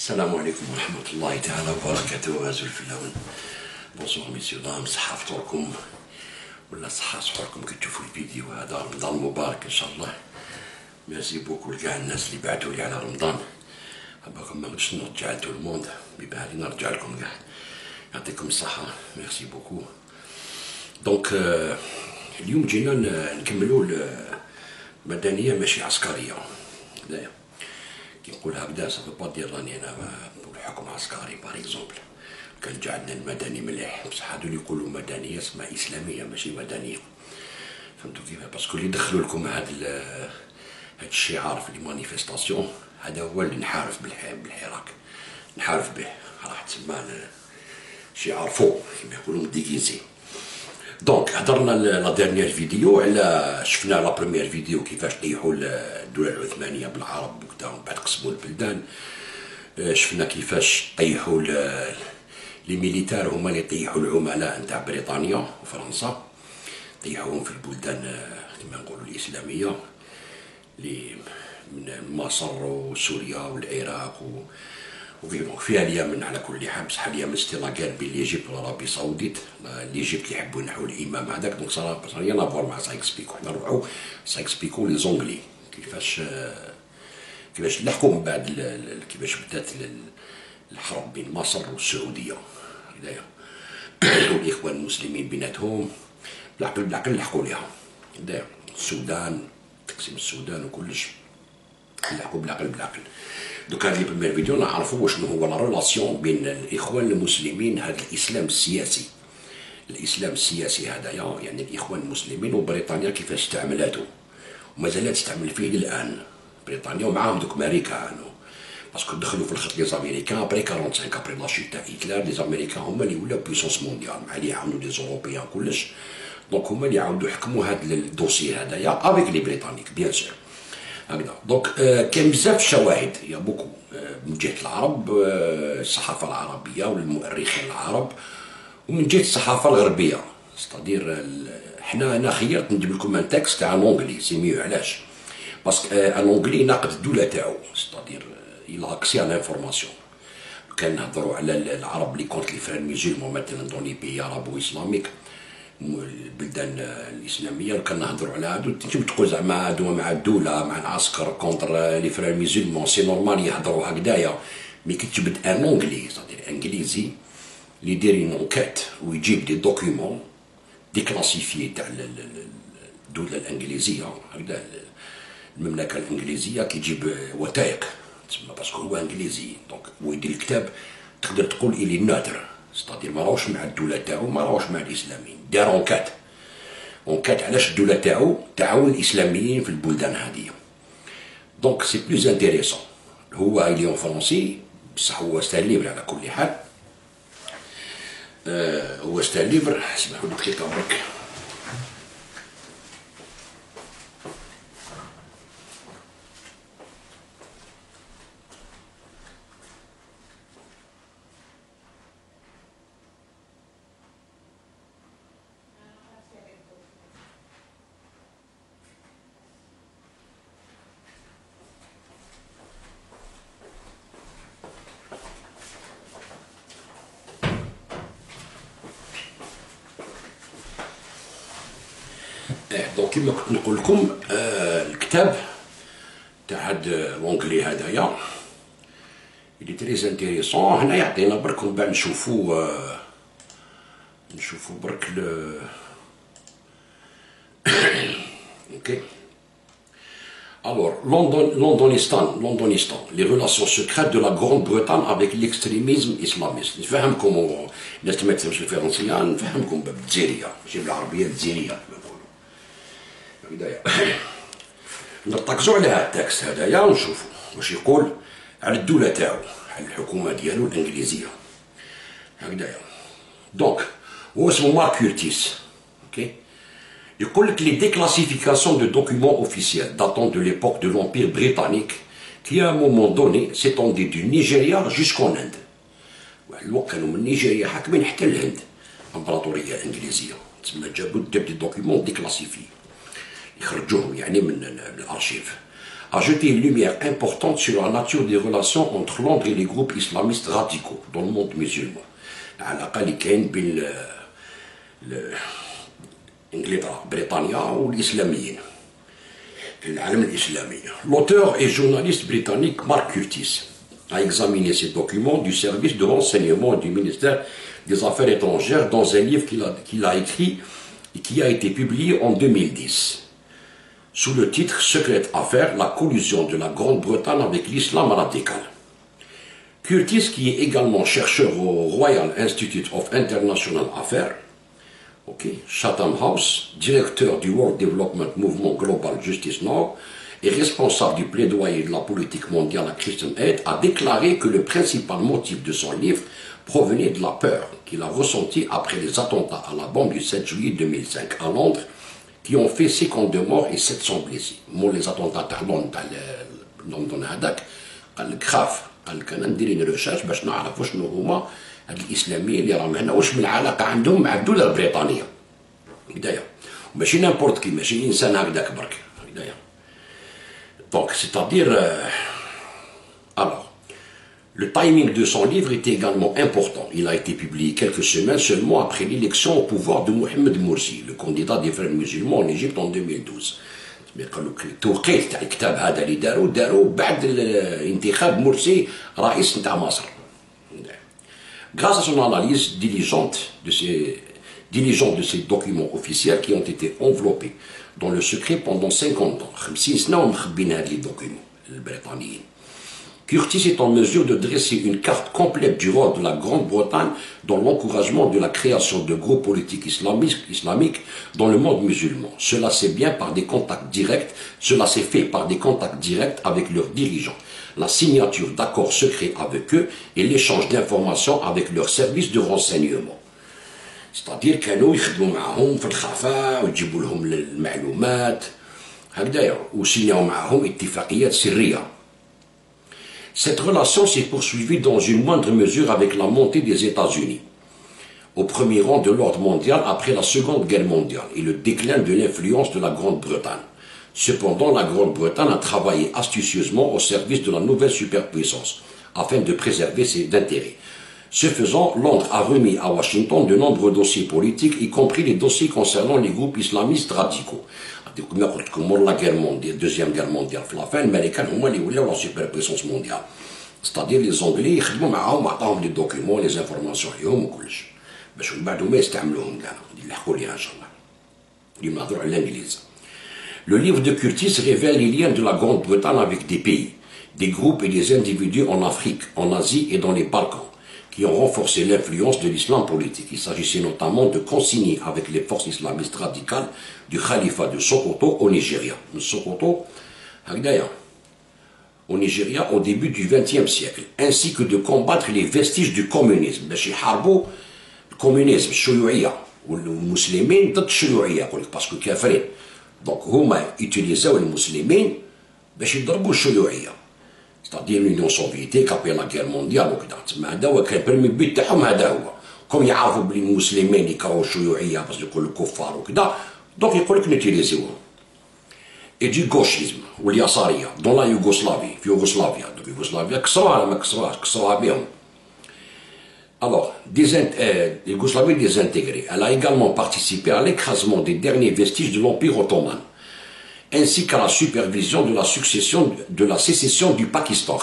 السلام عليكم ورحمة الله تعالى وبركاته. هازو الفلاون بونسوار ميسيو دام، صحة فطوركم ولا صحة سحوركم كي تشوفوا الفيديو هذا. رمضان مبارك ان شاء الله. ميرسي بوكو لكاع الناس اللي بعثوا لي على رمضان. باكم ما نقدرش نرجع لتو الموند، بيبان لي نرجع لكم كاع. يعطيكم الصحة، ميرسي بوكو. دونك اليوم جينا نكملوا المدنية ماشي عسكرية. هنايا كي نقول هكذا صافي با دير راني انا بالحكم عسكري باغ اكزومبل. كان جا عندنا المدني مليح، بصح هادو اللي يقولوا مدنيه اسمها اسلاميه ماشي مدنيه. فهمتوا كيف؟ باسكو اللي دخلوا لكم هاد الشعار في لي مانيفيستاسيون هذا هو اللي نحارف بالحراك، نحارف به. راح تسمى شعار فو كما يقولوا ديكيزي. دونك هضرنا لا ديرنيير فيديو على شفنا لا بروميير فيديو كيفاش طيحوا الدولة العثمانية بالعرب وكذا، ومن بعد قسموا البلدان. شفنا كيفاش طيحوا لي ميليتار، هما اللي طيحوا العملاء نتاع بريطانيا وفرنسا، طيحوهم في البلدان كما نقولوا الإسلامية اللي من مصر وسوريا والعراق وفيها اليمن على كل حال. بصح اليمن ستي لا كار بين ليجيبت والعربي السعوديت. ليجيبت اللي يحبوا ينحوا الامام هذاك، دونك صراحه ريان افوار مع سايكسبيكو. حنا نروحوا سايكسبيكو لي زونغلي كيفاش لحقوا من بعد كيفاش بدات الحرب بين مصر والسعوديه هنايا والاخوان المسلمين بيناتهم. بالعقل لحقوا ليها هنايا السودان، تقسيم السودان وكلش لحقوا بالعقل. دوك هذه البريمير فيديو نعرفوا شنو هو لا ريلاسيون بين الاخوان المسلمين، هذا الاسلام السياسي. الاسلام السياسي هذايا يعني الاخوان المسلمين وبريطانيا كيفاش استعملاته وما زالت تستعمل فيه الان بريطانيا، ومعاهم دوك امريكان باسكو دخلوا في الخط لي زاميريكان ابري 45 ابري لا شيت تاع هتلر. لي زاميريكان هما اللي ولاو بيسونس مونديال مع اللي يعاونوا لي زوروبيان كلش. دونك هما اللي يعاودوا يحكموا هذا الدوسي هذايا افيك لي بريطانيك بيان سور هكذا. دونك كاين بزاف الشواهد يا بوكو من جهه العرب، الصحافه العربيه والمؤرخين العرب، ومن جهه الصحافه الغربيه. ستادير حنا انا خيرت ندير لكم ان تكست تاع انونغلي سي ميو. علاش؟ باسكو انونغلي ناقد الدوله تاعو، ستادير الى اكسي على لانفورماسيون. كان نهضروا على العرب اللي كونت لي فران ميزيلمون مثلا دون لي بيي عربو اسلاميك، البلدان الاسلاميه. كان نهضروا على هادو تجي تقول زعما هادو مع الدوله مع العسكر كونتر لي فران ميزيلمون، سي نورمال يهضروا هكذايا. مي كي تجبد ان اونغلي صدير انجليزي اللي دايرين انكات ويجيب دي دوكيومون ديكلاسيفيي تاع الدوله الانجليزيه هكذا، المملكه الانجليزيه كيجيب وثائق تسمى باسكو هو انجليزي. دونك ويدير الكتاب تقدر تقول الي نادر، ستادير ما راهوش مع الدوله تاعو، ما راهوش مع الاسلاميين. دار اونكات علاش الدوله تاعو تعاون الاسلاميين في البلدان هذه. دونك سي بلوز انتيريسون. هو اليوم فرنسي بصح هو ستان ليبر على كل حال. هو ستان ليبر. اسمحوا لي دقيقه برك. دونك كيما كنت نقول لكم الكتاب تاع هاد لونغلي هذايا اللي تريز انتيريسون. هنا يعطينا برك ومن بعد نشوفو برك اوكي. Alors, Londonistan, les relations secrètes de la Grande-Bretagne avec l'extrémisme islamiste. نفهمكم الناس ما تفهمش الفرنسية، نفهمكم بالجزائرية ماشي بالعربية الجزائرية كما نقولوا. هكذايا نرتكزوا على هاد التكست هذايا ونشوفوا واش يقول على الدولة تاعو، على الحكومة ديالو الإنجليزية هكذايا. دونك هو اسمه مارك كورتيس. اوكي. يقول لك les déclassifications de documents officiels datant de l'époque de l'Empire britannique qui à un moment donné s'étendait du Nigeria jusqu'en Inde. واحد الوقت كانوا من نيجيريا حاكمين حتى الهند، الامبراطورية الإنجليزية. تسمى جابوا دي دوكيومون ديكلاسيفي يخرجوهم يعني من الارشيف. a jeté une lumière importante sur la nature des relations entre Londres et les groupes islamistes radicaux dans le monde musulman. L'auteur et journaliste britannique Mark Curtis a examiné ces documents du service de renseignement du ministère des Affaires étrangères dans un livre qu'il a écrit et qui a été publié en 2010, sous le titre « Secret Affaires, la collusion de la Grande-Bretagne avec l'islam radical ». Curtis, qui est également chercheur au Royal Institute of International Affairs, Chatham House, directeur du World Development Movement Global Justice Now et responsable du plaidoyer de la politique mondiale à Christian Aid, a déclaré que le principal motif de son livre provenait de la peur qu'il a ressentie après les attentats à la bombe du 7 juillet 2005 à Londres, qui ont fait 52 morts et 700 blessés. Les attentats à Londres, قال كان ندير une recherche باش نعرفوا شنو هما هاد الاسلاميين اللي راهم هنا واش من علاقه عندهم مع الدوله البريطانيه هكذايا ماشي نامبورت كي ماشي انسان هكذاك برك هكذايا دونك c'est-à-dire alors le timing de son livre était également important. Il a été publié quelques semaines seulement après l'élection au pouvoir de Mohamed Morsi, le candidat des frères musulmans en Égypte en 2012. التوقيت تاع الكتاب هذا اللي داروا بعد انتخاب مرسي رئيس نتاع مصر. Grâce à son analyse diligente de ces documents officiels qui ont été enveloppés dans le secret pendant 50 ans, 50 سنة ومخبين هاد les documents البريطانيين. Curtis est en mesure de dresser une carte complète du rôle de la Grande-Bretagne dans l'encouragement de la création de groupes politiques islamiques dans le monde musulman. Cela s'est fait par des contacts directs avec leurs dirigeants, la signature d'accords secrets avec eux et l'échange d'informations avec leurs services de renseignement. C'est-à-dire كانوا يخدموا معهم في الخفاء ويجيبوا لهم المعلومات هكذايا وسيناو معهم اتفاقيات سرية. Cette relation s'est poursuivie dans une moindre mesure avec la montée des États-Unis, au premier rang de l'ordre mondial après la Seconde Guerre mondiale et le déclin de l'influence de la Grande-Bretagne. Cependant, la Grande-Bretagne a travaillé astucieusement au service de la nouvelle superpuissance, afin de préserver ses intérêts. Ce faisant, Londres a remis à Washington de nombreux dossiers politiques, y compris les dossiers concernant les groupes islamistes radicaux. كما قلت لكم لا غير مونديال دوزيام غير مونديال في لافان الامريكان هما اللي ولاو لا سوبر بويسونس مونديال ستادير لي زونغلي يخدموا معاهم عطاهم لي دوكيومون لي زانفورماسيون عليهم وكلش باش من بعد هما يستعملوهم كاع يلحقوا ليها ان شاء الله اللي نهضروا على الانجليز. Le livre de Curtis révèle les liens de la Grande-Bretagne avec des pays, des groupes et des individus en Afrique, en Asie et dans les Balkans, qui ont renforcé l'influence de l'islam politique. Il s'agissait notamment de consigner avec les forces islamistes radicales du califat de Sokoto au Nigeria. Sokoto, au Nigeria au début du XXe siècle, ainsi que de combattre les vestiges du communisme. Le communisme, الشيوعية والمسلمين ضد الشيوعية parce que كافرين. Donc هما utilisaient les musulmans باش يضربوا الشيوعية. C'est-à-dire l'Union soviétique après la guerre mondiale وكذا تسمى هذا هو كان البرمي بيت تاعهم هذا هو كون يعرفوا بلي المسلمين يكرهوا الشيوعيه باش يقولوا الكفار وكذا دونك يقول لك نوتيليزيوهم. et du gauchisme واليساريه dans la Yougoslavie في يوغوسلافيا donc يوغوسلافيا كسروها ما كسروهاش كسروها بهم. Alors, la Yougoslavie désintégrée, elle a également participé à l'écrasement des derniers vestiges de l'Empire ottoman, ainsi qu'à la supervision de la succession de la sécession du Pakistan.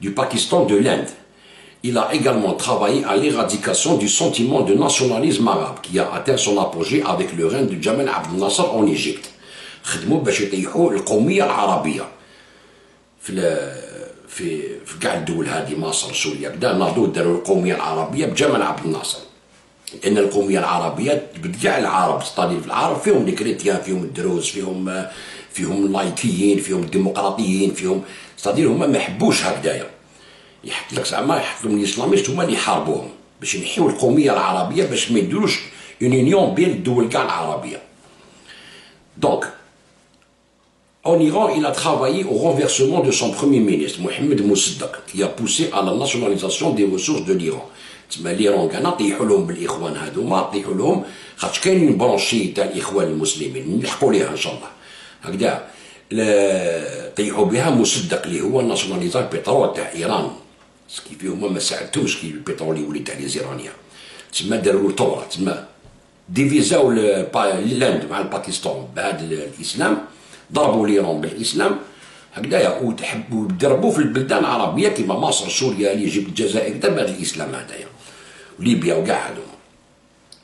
Du Pakistan de l'Inde. Il a également travaillé à l'éradication du sentiment de nationalisme arabe qui a atteint son apogée avec le règne de Jamal Abdel Nasser en Égypte. خدموا باش يطيحوا القومية العربية في كاع الدول هذه مصر سوريا كدا ناضوا داروا القومية العربية بجمال عبد الناصر. لأن القومية العربية بكاع العرب ستادير في العرب فيهم لي كريتيان فيهم الدروز فيهم اللايكيين فيهم الديمقراطيين فيهم ستادير هما ما يحبوش هكذايا يحط لك زعما يحط لهم الاسلاميست هما اللي يحاربوهم باش ينحيو القومية العربية باش ما يديروش اون يونيون بين الدول كاع العربية. Donc en Iran, il a travaillé au renversement de son premier ministre, Mohamed Mossadegh, qui a poussé à la nationalisation des ressources de l'Iran. تسمى l'Iran كان طيحوا لهم بالإخوان هذوما طيحوا لهم خاطش كاين برونشي تاع الاخوان المسلمين نلحقوا ليها ان شاء الله هكذا طيحوا بها مصدق اللي هو الناسيوناليزا البترول تاع ايران كيف هما ما ساعدتوش كي البترول يولي تاع لي زيرانيا تسمى داروا الثوره تسمى ديفيزاو الهند مع الباكستان بهذا الاسلام ضربوا ليران بالاسلام هكذايا وتحبوا يضربوا في البلدان العربيه كيما مصر سوريا ليجيب الجزائر بهذا الاسلام هذايا ليبيا وكاع هذوما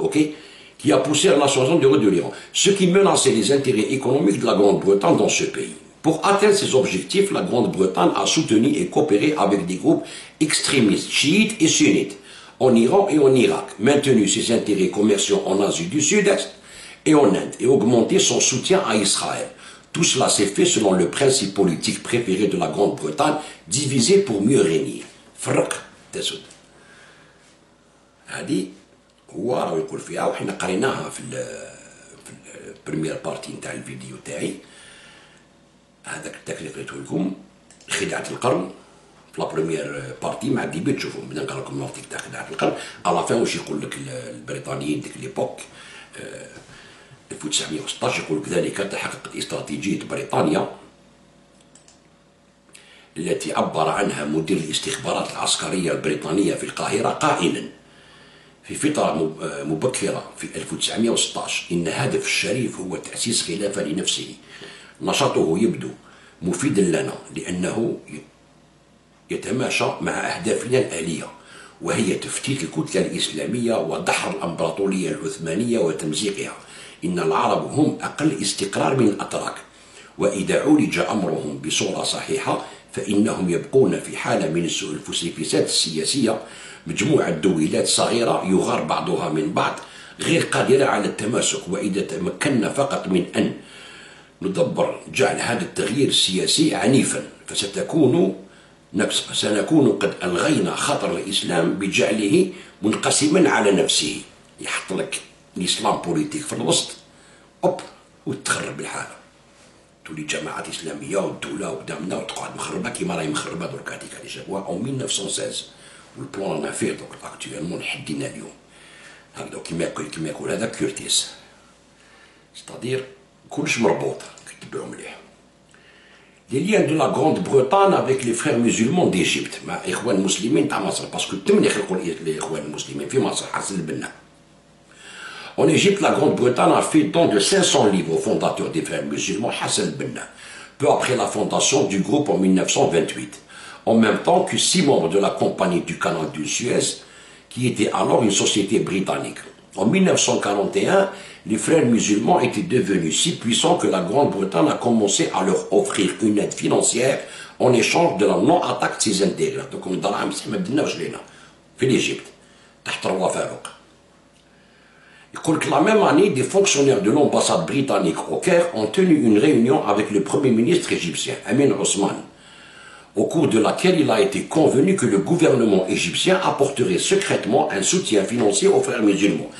اوكي qui a poussé à la nationalisation du roi de l'Iran, ce qui menaçait les intérêts économiques de la Grande-Bretagne dans ce pays. Pour atteindre ces objectifs, la Grande-Bretagne a soutenu et coopéré avec des groupes extrémistes, chiites et sunnites, en Iran et en Irak, maintenu ses intérêts commerciaux en Asie du Sud-Est et en Inde, et augmenté son soutien à Israël. Tout cela s'est fait selon le principe politique préféré de la Grande-Bretagne, diviser pour mieux régner. فرق تسود. هذه هو راه يقول فيها وحنا قريناها في البريمير بارتي نتاع الفيديو تاعي هذاك اللي قريته لكم خدعة القرن في لا بريمير بارتي مع الديبي تشوفوا بدا نقرا لكم نوتيك تاع خدعة القرن على فين واش يقول لك البريطانيين ديك ليبوك 1916 يقول كذلك تحققت استراتيجية بريطانيا التي عبر عنها مدير الاستخبارات العسكرية البريطانية في القاهرة قائلا في فترة مبكرة في 1916 إن هدف الشريف هو تأسيس خلافة لنفسه. نشاطه يبدو مفيدا لنا لأنه يتماشى مع أهدافنا الآلية وهي تفتيت الكتلة الإسلامية ودحر الإمبراطورية العثمانية وتمزيقها. إن العرب هم أقل استقرار من الأتراك وإذا عولج أمرهم بصورة صحيحة فإنهم يبقون في حالة من الفسيفسات السياسية مجموعة دويلات صغيرة يغار بعضها من بعض غير قادرة على التماسك وإذا تمكنا فقط من أن ندبر جعل هذا التغيير السياسي عنيفا سنكون قد ألغينا خطر الإسلام بجعله منقسما على نفسه. يحط لك الإسلام بوليتيك في الوسط أوب وتخرب الحالة تولي جماعات إسلامية والدولة وقدامنا وتقعد مخربة كيما راهي مخربة دركا هذيك اللي جابوها أو 1916 والبلان رانا فيه دوك اكتويلمون حدينا اليوم هكذا كيما يقول هذا كورتيس ستادير كلش مربوط كتبعو مليح. Les liens de la Grande-Bretagne avec les frères musulmans d'Égypte مع إخوان المسلمين تاع مصر باسكو تم اللي خلقوا الإخوان المسلمين في مصر حسن البنا. En Égypte, la Grande-Bretagne a fait don de 500 livres au fondateur des frères musulmans Hassan Benna, peu après la fondation du groupe en 1928. En même temps que 6 membres de la compagnie du canal du Suez, qui était alors une société britannique. En 1941, les frères musulmans étaient devenus si puissants que la Grande-Bretagne a commencé à leur offrir une aide financière en échange de la non-attaque de ses intérêts. Donc, on في l'Égypte, تحت الوفاق. La même année, des fonctionnaires de l'ambassade britannique au Caire ont tenu une réunion avec le premier ministre égyptien, Amin Osman, au cours de laquelle il a été convenu que le gouvernement égyptien apporterait secrètement un soutien financier aux frères musulmans.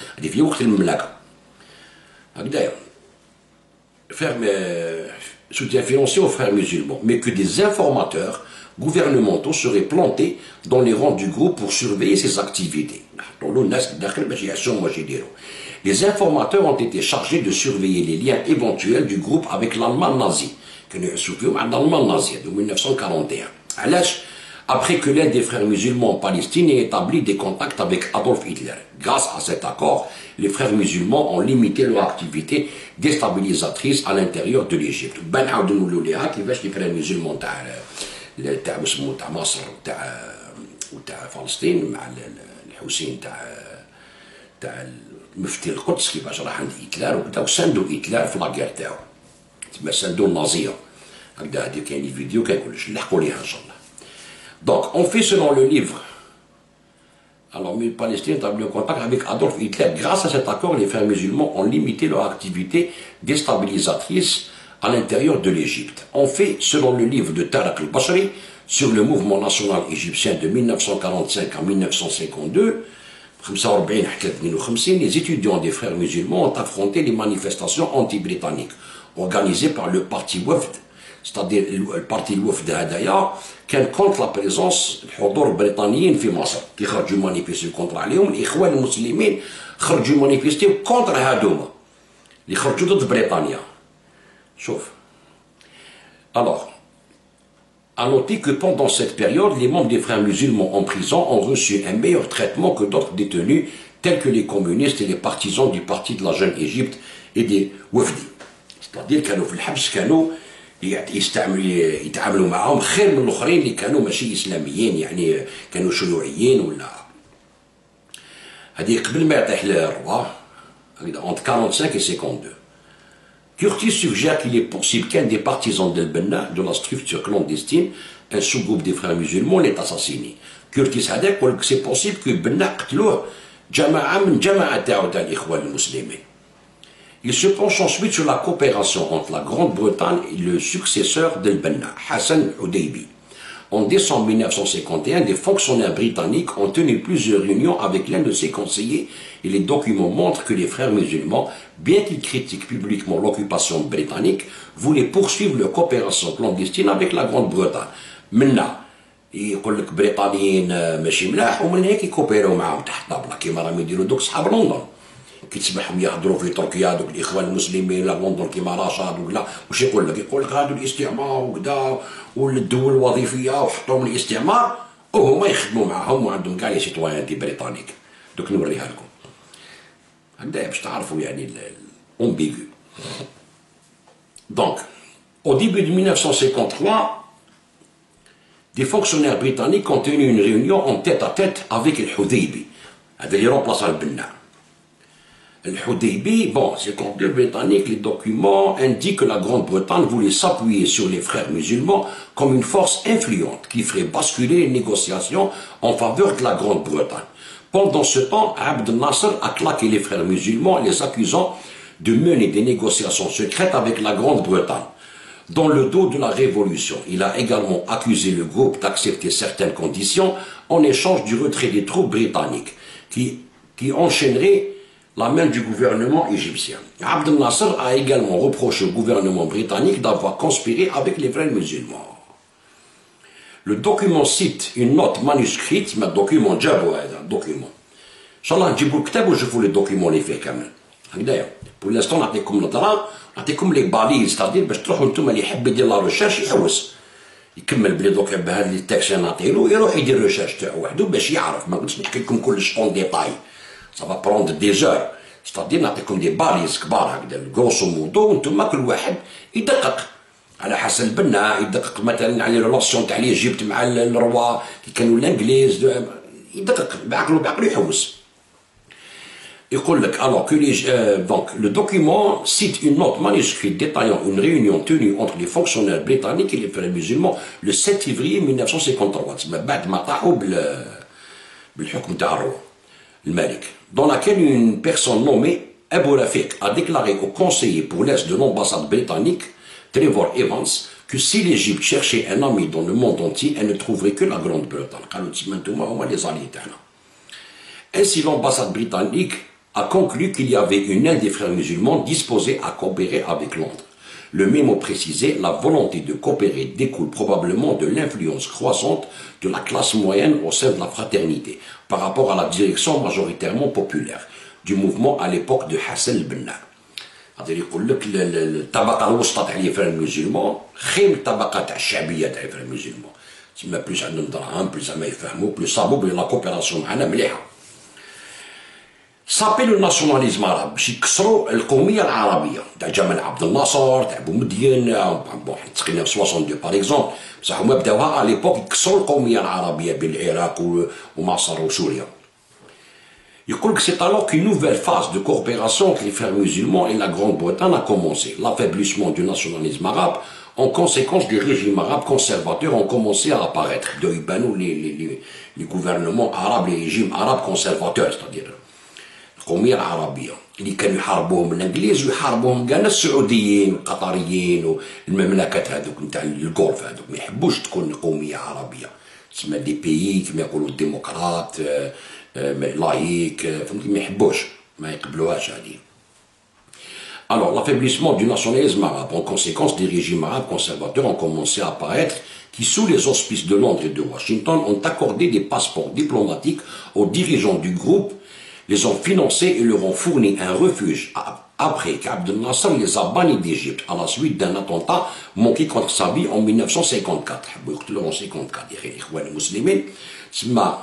Soutien financier aux frères musulmans, mais que des informateurs gouvernementaux seraient plantés dans les rangs du groupe pour surveiller ses activités. Les informateurs ont été chargés de surveiller les liens éventuels du groupe avec l'Allemagne nazie, que nous souvenons de l'Allemagne nazie de 1941. Après que l'un des frères musulmans en Palestine ait établi des contacts avec Adolf Hitler. Grâce à cet accord, les frères musulmans ont limité leur activité déstabilisatrice à l'intérieur de l'Égypte. Les frères musulmans تاع مصر وتاع فلسطين مع الحسين تاع مفتي القدس كيفاش راح عند هتلر وكذا وساندو هتلر في لاكير تاعو تما ساندو النازيه هكذا هادي كاين الفيديو كنقولش نلحقوا ليها ان شاء الله. Donc on fait selon le livre. Alors les Palestiniens établi un contact avec Adolf Hitler. Grâce à cet accord, les frères musulmans ont limité leur activité déstabilisatrice à l'intérieur de l'Égypte. On fait, selon le livre de Tariq al-Bashri, sur le mouvement national égyptien de 1945 à 1952, les étudiants des frères musulmans ont affronté les manifestations anti-britanniques organisées par le parti Wafd, ستادير البارتي الوفد هذايا كان كونت لا بريزونس الحضور البريطانيين في مصر، كي خرجوا مانيفيستيو كونتر عليهم. الاخوان المسلمين خرجوا مانيفيستيو كونتر هادوما اللي خرجوا ضد بريطانيا. شوف alors à noter que pendant cette période, les membres des frères musulmans en prison ont reçu un meilleur traitement que d'autres détenus tels que les communistes et les partisans du parti de la jeune Égypte et des wafdi. C'est-à-dire كانوا في الحبس كانوا يتعاملوا معهم خير من الاخرين اللي كانوا ماشي اسلاميين، يعني كانوا شيوعيين ولا. هذه قبل ما يطيح الروا entre 45 et 52. Curtis suggère qu'il est possible qu'un des partisans d'El Benna, de la structure clandestine, un sous-groupe des frères musulmans, l'ait assassiné. Curtis هذا يقول que c'est possible que Benna قتلوه جماعة من جماعة تاعو تاع الإخوان المسلمين. Il se penche ensuite sur la coopération entre la Grande-Bretagne et le successeur d'El Benna, Hassan Hudaybi. En décembre 1951, des fonctionnaires britanniques ont tenu plusieurs réunions avec l'un de ses conseillers et les documents montrent que les frères musulmans, bien qu'ils critiquent publiquement l'occupation britannique, voulaient poursuivre leur coopération clandestine avec la Grande-Bretagne. Maintenant, يقول لك بريطانيين ماشي ملاح ومن هيك يكوبيروا معاهم تحت طابله كيما راهم يديروا دوك صحاب لندن. كي تسمعهم يهضروا في تركيا دوك الاخوان المسلمين لا لندن كيما رشا دوك لا واش يقول لك؟ يقول لك هادو الاستعمار وكذا والدول الوظيفيه وحطوهم الاستعمار وهما يخدموا معاهم وعندهم كاع لي سيتويان دي بريطانيك. دوك نوريها لكم هكذا باش تعرفوا يعني الامبيغو. دونك au début de 1953 des fonctionnaires britanniques ont tenu une réunion en tête-à-tête avec El Hudaybi. هذا اللي remplaçant البنا. El Hudaybi, bon, c'est le contenu britannique, les documents indiquent que la Grande-Bretagne voulait s'appuyer sur les frères musulmans comme une force influente qui ferait basculer les négociations en faveur de la Grande-Bretagne. Pendant ce temps, Abd Nasser a claqué les frères musulmans, les accusant de mener des négociations secrètes avec la Grande-Bretagne. Dans le dos de la révolution, il a également accusé le groupe d'accepter certaines conditions en échange du retrait des troupes britanniques qui enchaînerait la main du gouvernement égyptien. Abd Nasser a également reproché au gouvernement britannique d'avoir conspiré avec les frères musulmans. Le document cite une note manuscrite, mais document جابوا هذا document. إن شاء الله نجيبوا الكتاب ونشوفوا لي دوكيمون اللي فيه كامل. هكذايا. pour l'instant نعطيكم نظرة، نعطيكم لي باليز ستادير باش تروحوا نتوما اللي يحب يدير لا ريشيرش يحوس. يكمل بلي دوك بهذا لي تاكس نعطيلو يروح يدير ريشيرش تاعو وحده باش يعرف، ما نقدرش نحكي لكم كلش اون ديتاي. Ça va prendre des heures. C'est-à-dire نعطيكم دي باليز كبار هكذا غروسو مودو وانتم كل واحد يدقق على حسب البنا، يدقق مثلا على الريلاسيون تاع ليجيبت مع الروا كي كانوا الانجليز، يدقق بعقلو يحوس. يقول لك alors que donc le document cite une note manuscrite détaillant une réunion tenue entre les fonctionnaires britanniques et les frères musulmans le 7 février 1953 تسمى بعد ما طاحوا بالحكم تاع الروا الملك، dans laquelle une personne nommée Abu Rafiq a déclaré au conseiller pour l'Est de l'ambassade britannique, Trevor Evans, que si l'Égypte cherchait un ami dans le monde entier, elle ne trouverait que la Grande-Bretagne. Ainsi, l'ambassade britannique a conclu qu'il y avait une aile des frères musulmans disposée à coopérer avec Londres. Le mémo précisait la volonté de coopérer découle probablement de l'influence croissante de la classe moyenne au sein de la fraternité par rapport à la direction majoritairement populaire du mouvement à l'époque de Hassan el-Benna. C'est-à-dire يقول لك الطبقة الوسطى تاع les frères musulmans خير من الطبقة تاع الشعبية تاع les frères musulmans. تسمى بلوس عندهم دراهم، بلوس زعما يفهموا، بلوس صابوا بلي لا كوبيراسيون معنا مليحة. صابي لو ناسيوناليزم عرب باش يكسروا القوميه العربيه تاع جمال عبد الناصر تاع بومدين بون تقريبا 62 باغ اكزومبل، بصح هما بداوها على ليبوك يكسروا القوميه العربيه بين العراق ومصر وسوريا. يقول que c'est alors qu'une nouvelle phase de coopération entre les frères musulmans et la Grande-Bretagne a commencé. L'affaiblissement du nationalisme arabe en conséquence des régimes arabes conservateurs ont commencé à apparaître. Les gouvernements arabes, les régimes arabes conservateurs, c'est-à-dire القومية العربية اللي كانوا يحاربوهم الانجليز ويحاربوهم كاع السعوديين والقطريين والمملكات هذوك نتاع الجولف هذوك ما يحبوش تكون قومية عربية، تسمى دي بيي كما يقولوا الديمقراط لايك، فهمتي ما يحبوش ما يقبلوهاش هذه. Alors, l'affaiblissement du nationalisme arabe, en conséquence, des régimes arabes conservateurs ont commencé à apparaître qui, sous les auspices de Londres et de Washington, ont accordé des passeports diplomatiques aux dirigeants du groupe, les ont financés et leur ont fourni un refuge après qu'Abdel Nasser les a bannis d'Égypte à la suite d'un attentat manqué contre sa vie en 1954. En 54,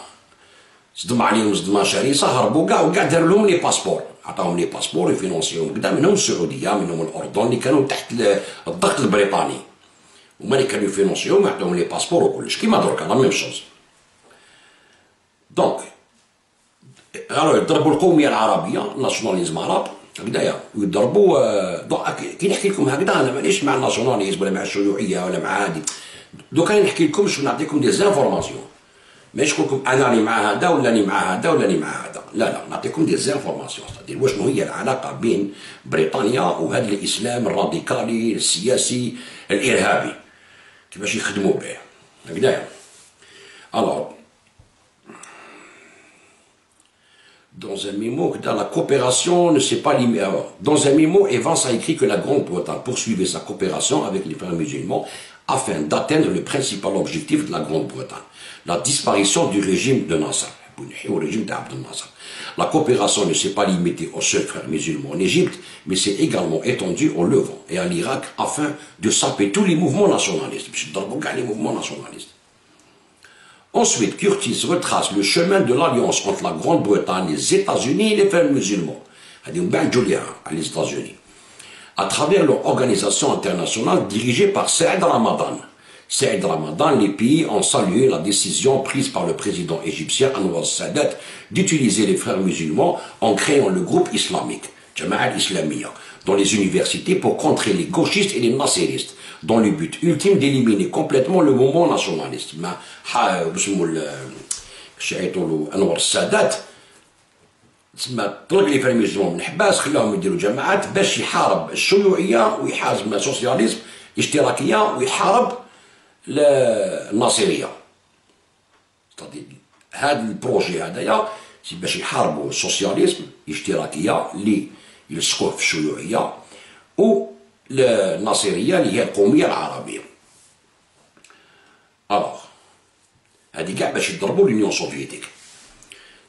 صدم عليهم صدمه شرسه هربوا كاع داروا لهم لي باسبور عطاهم لي باسبور يفينونسيهم كدا منهم السعوديه منهم الاردن اللي كانوا تحت الضغط البريطاني هما اللي كانوا يفينونسيهم يعطيهم لي باسبور وكلش كيما دركا لا ميم شوز دونك يضربوا القوميه العربيه الناسيوناليزم عرب هكذايا ويضربوا كي نحكي لكم هكذا انا مانيش مع الناسيوناليزم ولا مع الشيوعيه ولا مع هادي دوكا نحكي لكم شنو نعطيكم دي زانفورماسيون ماشي نقول لكم انا راني مع هذا ولا راني مع هذا ولا راني مع هذا لا نعطيكم دي زانفورماسيون ستادير وشنو هي العلاقه بين بريطانيا وهذا الاسلام الراديكالي السياسي الارهابي كيفاش يخدموا به هكذايا. Alors, dans un mémo, la coopération ne s'est pas limitée. Dans un mémo, Evans a écrit que la Grande-Bretagne poursuivait sa coopération avec les frères musulmans afin d'atteindre le principal objectif de la Grande-Bretagne, la disparition du régime de Nasser, au régime d'Abdel Nasser. La coopération ne s'est pas limitée aux seuls frères musulmans en Égypte, mais s'est également étendue au Levant et à l'Irak afin de saper tous les mouvements nationalistes. Les mouvements nationalistes. Ensuite, Curtis retrace le chemin de l'alliance entre la Grande-Bretagne, les États-Unis et les frères musulmans, les États-Unis, à travers leur organisation internationale dirigée par Saïd Ramadan. Saïd Ramadan, les pays ont salué la décision prise par le président égyptien Anwar Sadat d'utiliser les frères musulmans en créant le groupe islamique, Jama'a al-Islamiyya, dans les universités pour contrer les gauchistes et les nasséristes, dans le but ultime d'éliminer complètement le mouvement nationaliste. Anwar Sadat طلق لي فريق المسلمون من الحباس خلاهم يديروا جماعات باش يحارب الشيوعيه ويحارب السوسياليزم الاشتراكيه ويحارب الناصريه. هذا البروجي هذايا باش يحاربوا السوسياليزم الاشتراكيه اللي يلصقوه في الشيوعيه والناصريه اللي هي القوميه العربيه. الوغ هذه كاع باش يضربوا l'Union soviétique.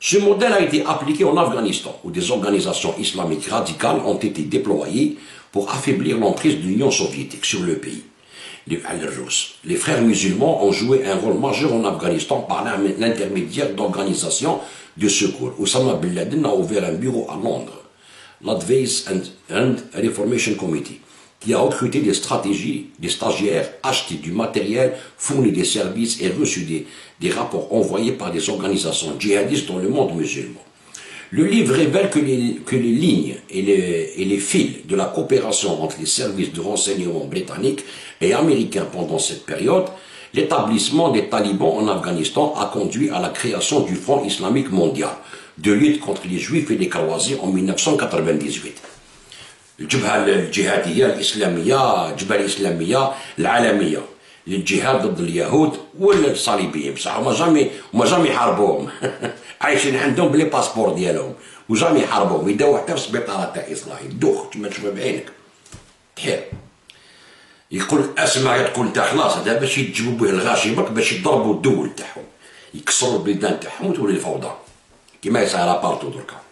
Ce modèle a été appliqué en Afghanistan, où des organisations islamiques radicales ont été déployées pour affaiblir l'emprise de l'Union soviétique sur le pays. Les frères musulmans ont joué un rôle majeur en Afghanistan par l'intermédiaire d'organisations de secours. Osama Bin Laden a ouvert un bureau à Londres, l'Advice and Reformation Committee, qui a recruté des stagiaires, acheté du matériel, fourni des services et reçu des rapports envoyés par des organisations djihadistes dans le monde musulman. Le livre révèle que les lignes et les fils de la coopération entre les services de renseignement britanniques et américains pendant cette période, l'établissement des talibans en Afghanistan a conduit à la création du Front islamique mondial de lutte contre les juifs et les croisés en 1998. الجبهة الجهادية الإسلامية الجبهة الإسلامية العالمية للجهاد ضد اليهود والصليبيين بصح هما جامي يحاربوهم عايشين عندهم بلي باسبور ديالهم وجامي يحاربوهم يداو حتى في السبيطار تاع إصلاحي الدوخ كيما تشوف بعينك تحير يقول اسمع تقول انت خلاص هذا باش يتجبوا به الغاشمك باش يضربوا الدول تاعهم يكسروا البلدان تاعهم وتولي الفوضى كيما يصير بارتو دركا.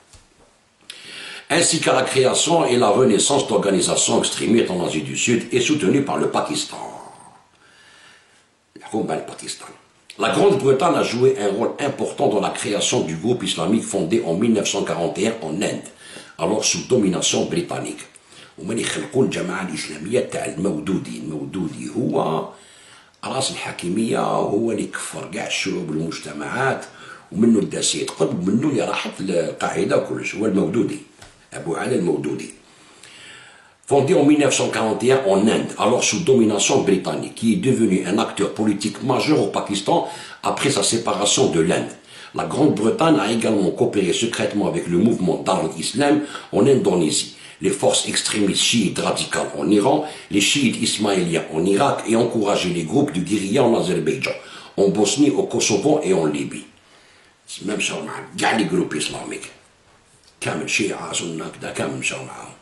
Ainsi qu'à la création et la renaissance d'organisations extrémistes en Asie du Sud et soutenues par le Pakistan. La Grande-Bretagne a joué un rôle important dans la création du groupe islamique fondé en 1941 en Inde, alors sous domination britannique. ومن يخلقوا الجماعة الإسلامية تاع المودودي هو رأس الحاكمية وهو اللي كفر كاع الشعوب والمجتمعات ومنه دا سيد قطب ومنه اللي راحت القاعدة وكلش هو المودودي Abu Ali al-Mawdoudi. Fondé en 1941 en Inde, alors sous domination britannique, qui est devenu un acteur politique majeur au Pakistan après sa séparation de l'Inde. La Grande-Bretagne a également coopéré secrètement avec le mouvement Dar al-Islam en Indonésie, les forces extrémistes chiites radicales en Iran, les chiites ismaéliens en Irak et encouragé les groupes de guérilla en Azerbaïdjan, en Bosnie, au Kosovo et en Libye. C'est même ça, les groupes islamiques. كامل شيعة سنة كذا كامل مشاو معاهم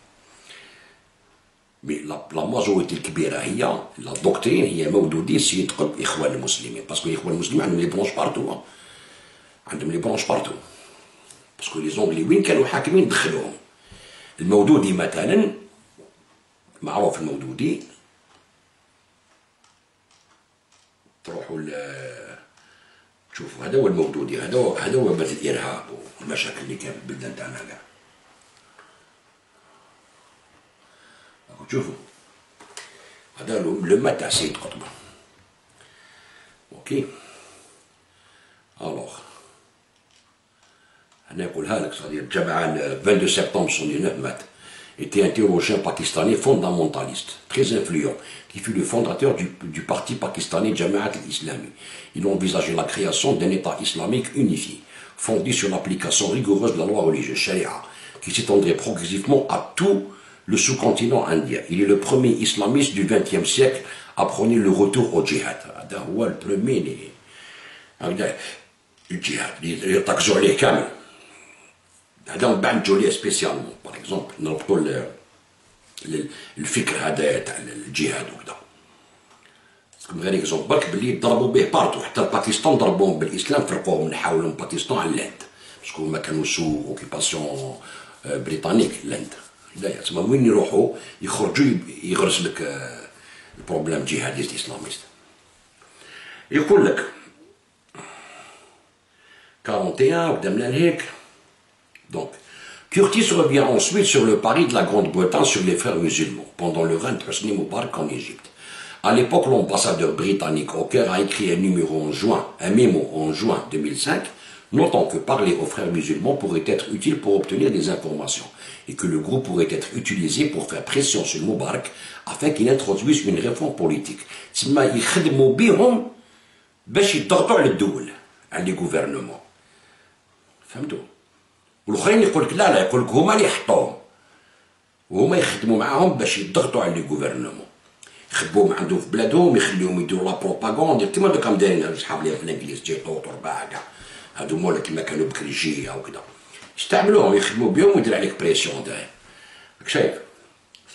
مي لا ماجوريتي الكبيره هي لا دوكترين هي مودودين سيد قطب الاخوان المسلمين، باسكو الاخوان المسلمين عندهم لي برونش بارتو، عندهم لي برونش بارتو، باسكو لي زونغلي وين كانوا حاكمين دخلوهم. المودودي مثلا معروف، المودودي تروحوا تشوفوا هذا هو المودودي، هذا هو بث الارهاب والمشاكل اللي كانت في البلدان تاعنا كاع. شوفوا هذا لو ما تاع سيد قطب. اوكي الوغ هنا يقولها لك صديق الجماعة 22 سبتمبر 1909 مات. Était interrogé un Pakistanais fondamentaliste, très influent, qui fut le fondateur du parti pakistanais Jamaat al-Islami. Il envisageait la création d'un État islamique unifié, fondé sur l'application rigoureuse de la loi religieuse, Sharia, qui s'étendrait progressivement à tout le sous-continent indien. Il est le premier islamiste du XXe siècle à prôner le retour au djihad. هذا هو البرومي هذا الجهاد اللي يرتكزوا عليه كامل. هذا من بعد نجوا ليه سبيسيالمون باغ اكزومبل نربطوا الفكر هذا تاع الجهاد وكذا. من غير اكزومبل برك بلي ضربوا به بارتو، حتى باكستان ضربوهم بالاسلام، فرقوهم نحاولوا باكستان على الهند، باسكو هما كانوا سو اوكيباسيون بريطانيك الهند. لا تسمى وين يروحوا يخرجوا يغرس لك البروبليم جهاديست اسلاميست. يقول لك 41 قدامنا لهيك. Donc, Curtis revient ensuite sur le pari de la Grande-Bretagne sur les frères musulmans pendant le règne de Hosni Moubarak en Égypte. À l'époque, l'ambassadeur britannique au Caire a écrit un mémo en juin 2005, notant que parler aux frères musulmans pourrait être utile pour obtenir des informations et que le groupe pourrait être utilisé pour faire pression sur Moubarak afin qu'il introduise une réforme politique. تسمى يخدموا بهم باش يضغطوا على الدول، على لي غوفرنمون. فهمتوا؟ والاخرين يقول لك لا يقول لك هما اللي يحطوهم، وهما يخدموا معاهم باش يضغطوا على لي غوفرنمون، يخبوهم عندهم في بلادهم، يخليهم يديروا لا بروباغوند كيما دوك راهم دايرين شحال ليا في الانجليز جي طوط ورباع كاع هادو مولا كيما كانوا بكري جيه وكذا، يستعملوهم يخدموا بهم ويدير عليك بريسيون داير. راك شايف؟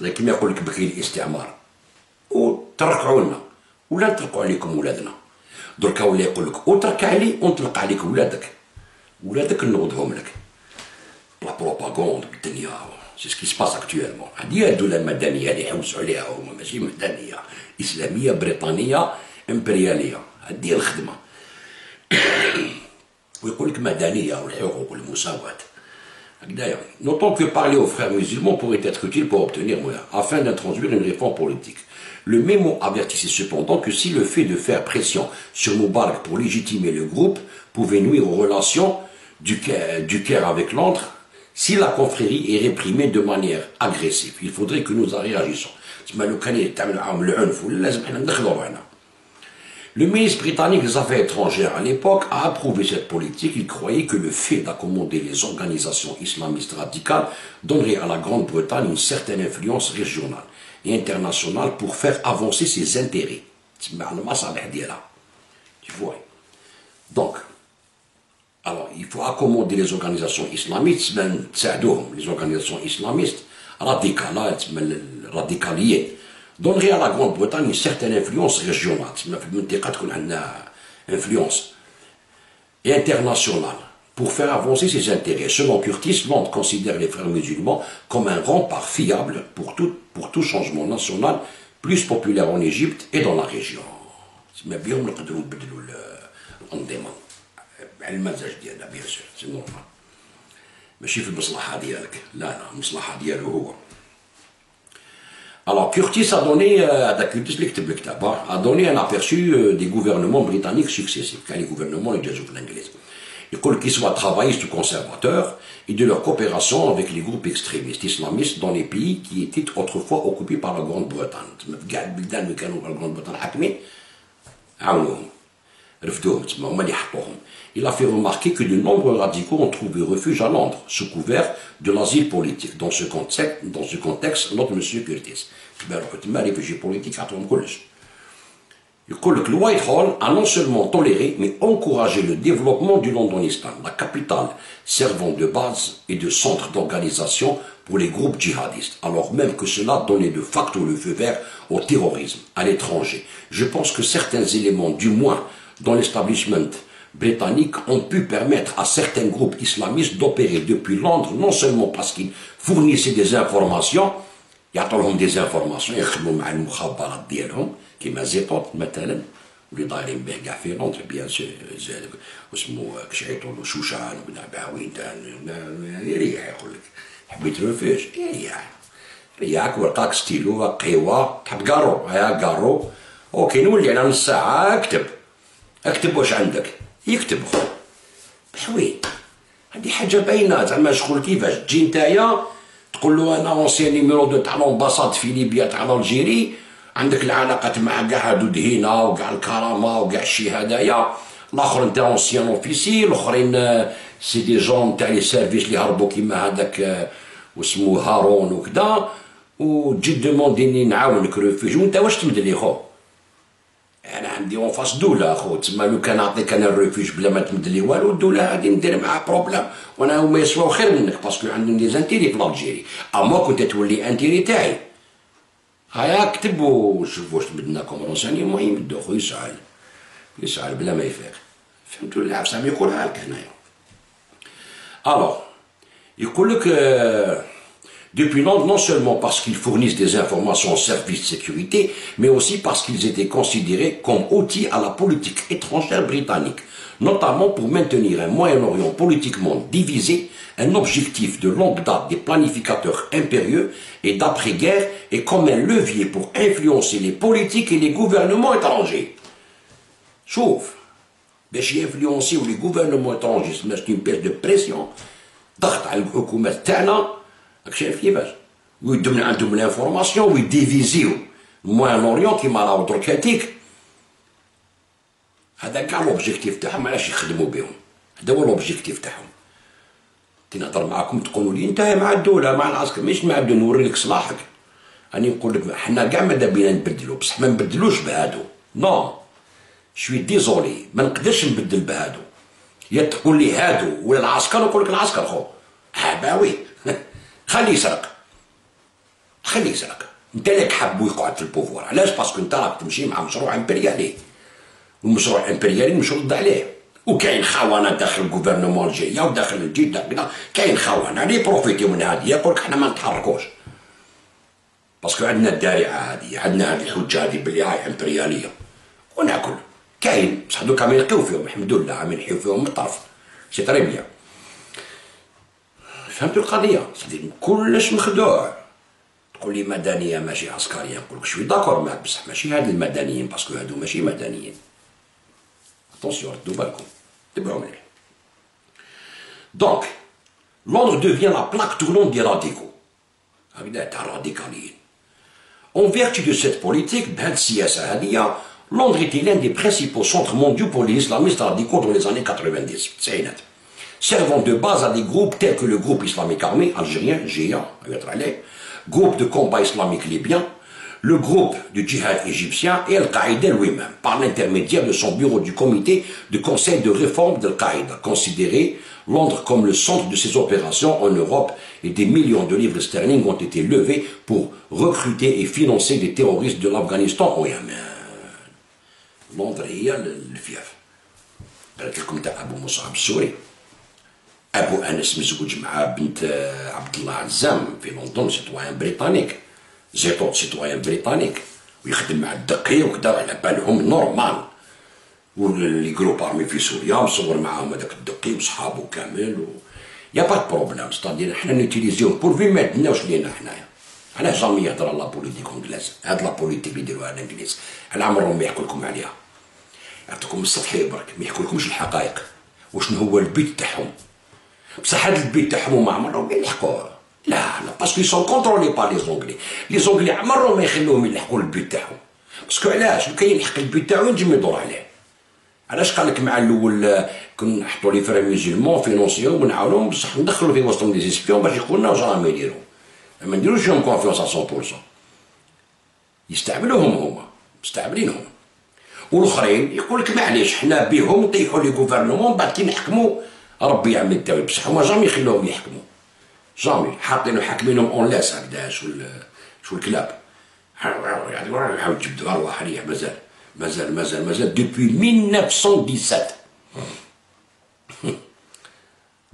كيما يقول لك بكري الاستعمار وتركعوا لنا ولا نطلقوا عليكم ولادنا. دركا ولا يقول لك وتركع لي ونطلق عليك ولادك نوضهم لك. لا بروباغوند بالدنيا سي سكي سباس اكتويلمون. هادي هي الدولة المدنية اللي يحوسوا عليها هما، ماشي مدنية إسلامية بريطانية إمبريالية، هادي هي الخدمة. ويقول لك مدنية والحقوق والمساواة هكذايا. Notons que parler aux frères musulmans pourrait être utile pour obtenir afin d'introduire une réforme politique. Le mémo avertissait cependant que si le fait de faire pression sur Moubarak pour légitimer le groupe pouvait nuire aux relations du Caire avec Londres, si la confrérie est réprimée de manière agressive, il faudrait que nous réagissions. Le ministre britannique des Affaires étrangères à l'époque a approuvé cette politique. Il croyait que le fait d'accommoder les organisations islamistes radicales donnerait à la Grande-Bretagne une certaine influence régionale et internationale pour faire avancer ses intérêts. Tu vois. Donc, alors, il faut accommoder les organisations islamistes, les organisations islamistes radicaliennes, donnerait à la Grande-Bretagne une certaine influence régionale, influence et internationale, pour faire avancer ses intérêts. Selon Curtis, Londres considère les frères musulmans comme un rempart fiable pour tout changement national plus populaire en Égypte et dans la région. على المزاج ديالنا بيان سور سي نورمال، ماشي في المصلحة ديالك، لا المصلحة ديالو هو. Alors Curtis a donné, هذا Curtis اللي كتب الكتاب a donné un aperçu des gouvernements britanniques successifs. كاين لي gouvernements يجازوا في الانجليز. يقول qu'ils soient travaillistes ou conservateurs et de leur coopération avec les groupes extrémistes islamistes dans les pays qui étaient autrefois occupés par la Grande-Bretagne. تما في كاع البلدان اللي كانوا في الجران-بريطانيا حاكمين عاونوهم. Il a fait remarquer que de nombreux radicaux ont trouvé refuge à Londres, sous couvert de l'asile politique. Dans ce contexte, notre monsieur Curtis, les réfugiés politiques, le Whitehall a non seulement toléré, mais encouragé le développement du Londonistan, la capitale servant de base et de centre d'organisation pour les groupes djihadistes, alors même que cela donnait de facto le feu vert au terrorisme à l'étranger. Je pense que certains éléments, du moins dans l'establishment britannique, ont pu permettre à certains groupes islamistes d'opérer depuis Londres, non seulement parce qu'ils fournissaient des informations, يعطولهم des informations يخدموا مع المخابرات ديالهم كيما زيطوط مثلا واللي دايرين به كاع في لندن بيان سور واسمو كشعيطون وشوشان وبعويدان ريح يقول لك حبيت ريفوج رياك ولقاك ستيلو قهوه تحط كارو ها كارو اوكي نولي على نص ساعه اكتب واش عندك يكتب خو بحويط هذه حاجه باينه زعما شغل كيفاش تجي نتايا تقول له انا اونسيان نيميرو دو تاع لومباساد في ليبيا تاع الجيري عندك العلاقات مع كاع هادو دهينا وكاع الكرامه وكاع الشي هدايا الاخر انت اونسيان اوفيسي الاخرين سي دي جون تاع لي سيرفيس اللي هربوا كيما هذاك واسمو هارون وكذا وتجي دومونديني نعاونك ريفوجي وانت واش تمدلي خو انا عندي اون فاس دوله اخو تسمى لو كان نعطيك انا الريفوج بلا ما تمدلي والو الدوله هادي ندير معاها بروبليم وانا هما يسواو خير منك باسكو عندهم دي زانتيري في الجيري اما كنت تولي انتيري تاعي هيا كتب وشوف واش بدنا كوم رونسانيمون يمدو خو يسعل بلا ما يفيق فهمتوا اللي عفسه ما يقولها لك هنايا الوغ يقول لك depuis longtemps, non seulement parce qu'ils fournissent des informations aux services de sécurité, mais aussi parce qu'ils étaient considérés comme outils à la politique étrangère britannique, notamment pour maintenir un Moyen-Orient politiquement divisé, un objectif de longue date des planificateurs impérieux et d'après-guerre, et comme un levier pour influencer les politiques et les gouvernements étrangers. Sauf, باش ينفلونسيو les gouvernements étrangers, c'est une pièce de pression, ضغط على الحكومات تاعنا راك شايف كيفاش ويدو من عندهم لانفورماسيون ويديفيزيو الموان اوريون كيما راهو درك هاتيك هذا كاع لوبجيكتيف تاعهم علاش يخدموا بهم هذا هو لوبجيكتيف تاعهم نهضر معاكم تقولوا لي انت مع الدوله مع العسكر ماشي مع الدوله نوري لك صلاحك راني نقول لك حنا كاع ماذا بينا نبدلو بصح ما نبدلوش بهادو نو شوي ديزولي ما نقدرش نبدل بهادو يا تقول لي هادو ولا العسكر نقول لك العسكر خو باوي خليه يسرق انت لك حبو يقعد في البوفوار علاش باسكو انت راك تمشي مع مشروع امبريالي والمشروع الامبريالي مش رد عليه وكاين خونه داخل الجوفرنمون الجايه وداخل الجيل داخل كاين خونه اللي بروفيتي من هذه يقول لك حنا ما نتحركوش باسكو عندنا الدارعه هذه عندنا هذه الحجه هذه بلي هاي امبرياليه وناكل كاين بصح دوكا ما يلقيو فيهم الحمد لله عم ينحيو فيهم من الطرف سي تري بيان فهمتوا القضيه كلش مخدوع تقول لي مدنيه ماشي عسكريه نقول لك شوي داكور معاك بصح ماشي هاد المدنيين باسكو هادو ماشي مدنيين اتونسيون ردوا بالكم تبعوا مليح دونك Londres devient la plaque tournante des radicaux هكذا تاع الراديكاليين en vertu de cette politique بهاد السياسه هذه Londres était l'un des principaux centres mondiaux pour les islamistes radicaux dans les années 90 التسعينات servant de base à des groupes tels que le groupe islamique armé algérien, GIA, groupe de combat islamique libyen, le groupe du djihad égyptien et Al-Qaïda lui-même, par l'intermédiaire de son bureau du comité de conseil de réforme d'Al-Qaïda, considéré Londres comme le centre de ses opérations en Europe et des millions de livres sterling ont été levés pour recruter et financer des terroristes de l'Afghanistan au Yémen. Londres هي الفياف. قالت لكم تاع أبو مصعب السوري. أبو أنس مزوج مع بنت عبد الله عزام في لندن سيتوان بريطانيك زيطوط سيتوان بريطانيك ويخدم مع الدقي وكذا على بالهم نورمال واللي جروب ارمي في سوريا مصور معاهم هذاك الدقي وصحابو كامل يا با بروبليم ستادير حنا نوتيليزيوهم بورفي ما عندناش لينا حنايا علاش جامي يهضر على لا بوليتيك انجليز هاد لا بوليتيك اللي يديروها الانجليز على عمرهم ما يحكوا لكم عليها يعطيكم السطحي برك ما يحكوا لكمش الحقائق وشنو هو البيت تاعهم بصح هاد البيت تاعهم ما عمرهم يلحقوه لا باسكو يسون كونترولي با لي زونغلي عمرهم ما يخلوهم يلحقوا البيت تاعهم باسكو علاش لو كان يلحق البيت تاعو ينجم يدور عليه علاش قال لك مع الاول كون نحطوا لي فري ميزيلمون فينونسيو ونعاونوهم بصح ندخلوا في وسطهم دي زيسبيون باش يقولوا لنا واش راهم يديروا ما نديروش فيهم كونفيونس 100% يستعملوهم هما مستعملينهم والاخرين يقول لك معليش حنا بيهم نطيحوا لي غوفرنمون بعد كي نحكموا ربي يعمل الدواء بصح هما جامي يخلوهم يحكموا جامي حاطينو حاكمينهم اون لاس هكذا شو الكلاب يعني نحاول تجبدوا ارواح ريح مازال دوبوي 1917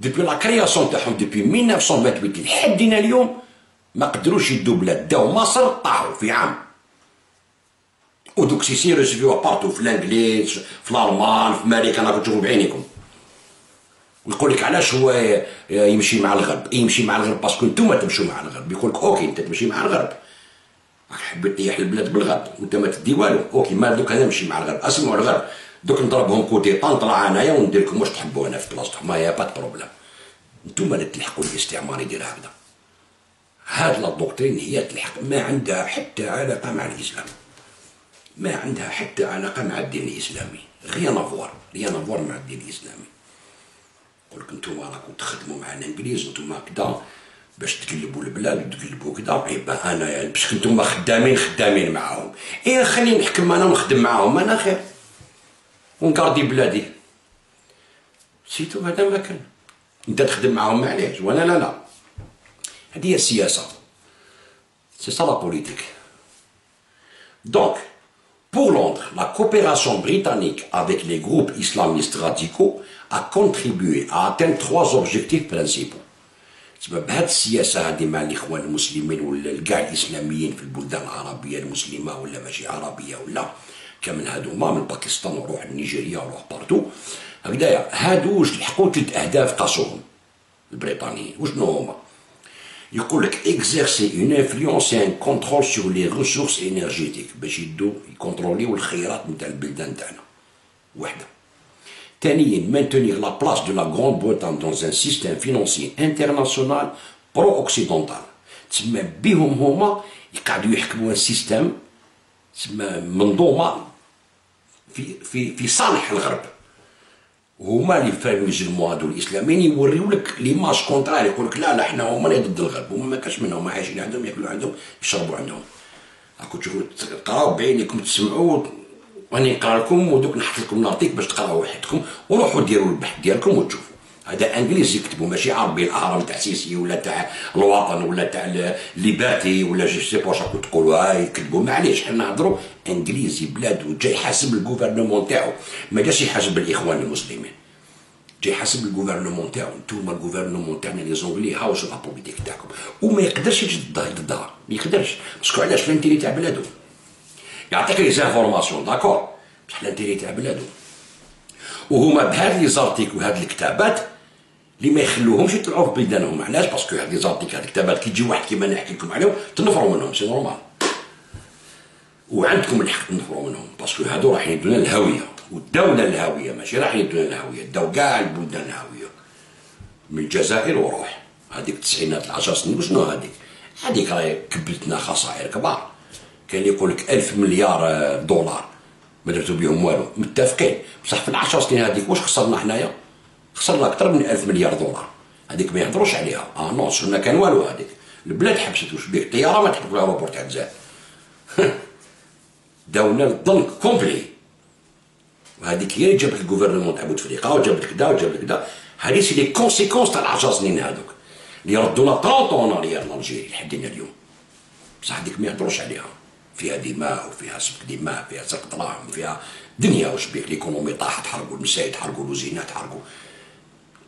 دوبوي لا كرياسيون تاعهم دوبوي 1928 لحدنا اليوم ما قدروش يدوا بلاد داو مصر طاحوا في عام ودوك سيسي ريسيفيوها بارتو في الانجليز في الالمان في امريكا راكم تشوفوا بعينيكم ويقول لك علاش هو يمشي مع الغرب يمشي مع الغرب باسكو نتوما تمشوا مع الغرب يقول لك اوكي انت تمشي مع الغرب حبيت تطيح البلاد بالغرب وانت ما تدي والو اوكي ما دوك انا نمشي مع الغرب اسمعوا الغرب دوك نضربهم كوتي طنطلع انايا وندير لكم واش تحبوا انا في بلاصتهم ما هي با بروبليم نتوما اللي تلحقوا الاستعمار يدير هكذا هاد لا دوكترين هي تلحق ما عندها حتى علاقه مع الاسلام ما عندها حتى علاقه مع الدين الاسلامي غيان افوار مع الدين الاسلامي يقول لك نتوما راكم تخدموا مع الانجليز نتوما كدا باش تقلبوا البلاد وتقلبوا كدا عيبها انايا باش نتوما خدامين معاهم خليني نحكم انا ونخدم معاهم انا خير ونقاردي بلادي سيتو هذا ما كان انت تخدم معاهم معليش وانا لا هذه هي السياسه سي سا لا بوليتيك دونك pour Londres, la coopération britannique avec les groupes islamistes radicaux a contribué à atteindre 3 objectifs principaux. بهذه السياسه هذه مع الاخوان المسلمين ولا كاع الاسلاميين في البلدان العربيه المسلمه ولا ماشي عربيه ولا كامل هادوما من باكستان وروح نيجيريا وروح بارتو هكذايا هادو واش لحقوا 3 اهداف قاسوهم البريطانيين وشنو هما يقول لك exercer une influence et un contrôle sur les ressources énergétiques باش يدو يكونتروليو الخيرات نتاع البلدان تاعنا وحده ثانيا maintenir la place de la Grande-Bretagne dans un système financier international pro-occidental تسمى بهم هما يقعدوا يحكموا ان سيستم تسمى منظومه في صالح الغرب هما اللي فاهمين المسلمون هادو الاسلاميين يوريو لك ليماج كونتراري يقول لك لا حنا هما اللي ضد الغرب هما ما كاش منهم عايشين عندهم ياكلوا عندهم يشربوا عندهم راكم تشوفوا تقراو بعينيكم تسمعوا واني نقرا لكم ودوك نحط لكم نارتيك باش تقراو وحدكم وروحوا ديروا البحث ديالكم وتشوفوا هذا انجليزي يكتبوا ماشي عربي الاهرام تاع سيسي ولا تاع الوطن ولا تاع ليبرتي ولا جو سي با شاكو تقولوا يكتبوا معليش حنا نهضروا انجليزي بلادو جاي حاسب الجوفرنمون تاعو ما جاش يحاسب الاخوان المسلمين جاي حاسب الجوفرنمون تاعو نتوما الجوفرنمون تاعنا لي زونغلي هاوش لا بوليتيك تاعكم وما يقدرش يجي ضدها ما يقدرش باسكو علاش الانتيري تاع بلادو يعطيك لي زانفورماسيون داكور بصح الانتيري تاع بلادو وهما بهاد لي زارتيك وهاد الكتابات اللي ما يخلوهمش يطلعوا في بلدانهم علاش باسكو هاد لي زارتيك هاد الكتابات كي يجي واحد كيما نحكي لكم عليهم تنفروا منهم سي نورمال وعندكم الحق تنفروا منهم باسكو هادو راح يدونا الهويه والدوله الهويه ماشي راح يدونا الهويه داو كاع البلدان الهويه من الجزائر وروح هذيك التسعينات 10 سنين وشنو هذيك راهي كبلتنا خسائر كبار كاين يقول لك 1000 مليار دولار ما درتو بهم والو متفقين بصح في ال10 سنين هذيك واش خسرنا حنايا خسرنا اكثر من 1000 مليار دولار هذيك ما يهضروش عليها نو شفنا كان والو هذيك البلاد حبست واش بيك الطياره ما تحط في الايروبور تاع الجزائر داونا للظلم كومبلي وهذيك هي اللي جابت الجوفرنمون تاع بوتفليقه وجابت كدا وجابت كدا هذه سي لي كونسيكونس تاع ال10 سنين هذوك اللي ردونا 30 طون ريال الجيري لحدنا اليوم بصح هذيك ما يهضروش عليها فيها دماء وفيها سفك دماء فيها سرقة دراهم فيها دنيا واش بيك ليكونومي طاحت حرقوا المساجد حرقوا الوزينات حرقوا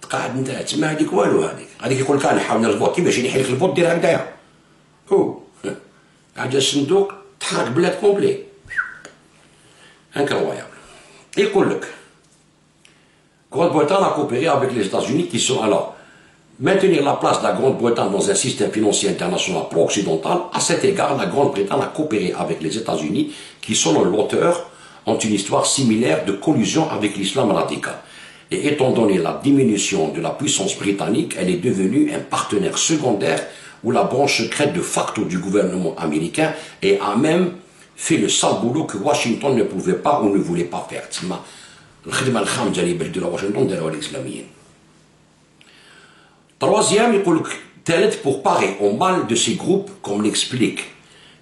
تقعد انت تسمى هذيك والو هذيك يقول لك انا حاولنا الفوت كيفاش يحيي لك الفوت دير هكذايا عاد الصندوق تحرق بلاد كومبلي انكرويابل يقول لك Grande-Bretagne a coopéré avec les États-Unis qui sont alors maintenir la place de la Grande-Bretagne dans un système financier international pro-occidental. À cet égard, la Grande-Bretagne a coopéré avec les États-Unis qui, selon l'auteur, ont une histoire similaire de collusion avec l'islam radical. Et étant donné la diminution de la puissance britannique, elle est devenue un partenaire secondaire ou la branche secrète de facto du gouvernement américain et a même fait le sale boulot que Washington ne pouvait pas ou ne voulait pas faire. الخدمة الخامجة اللي بدلوها واشنطن داروها الإسلاميين. Troisième, pour parer au mal de ces groupes, comme l'explique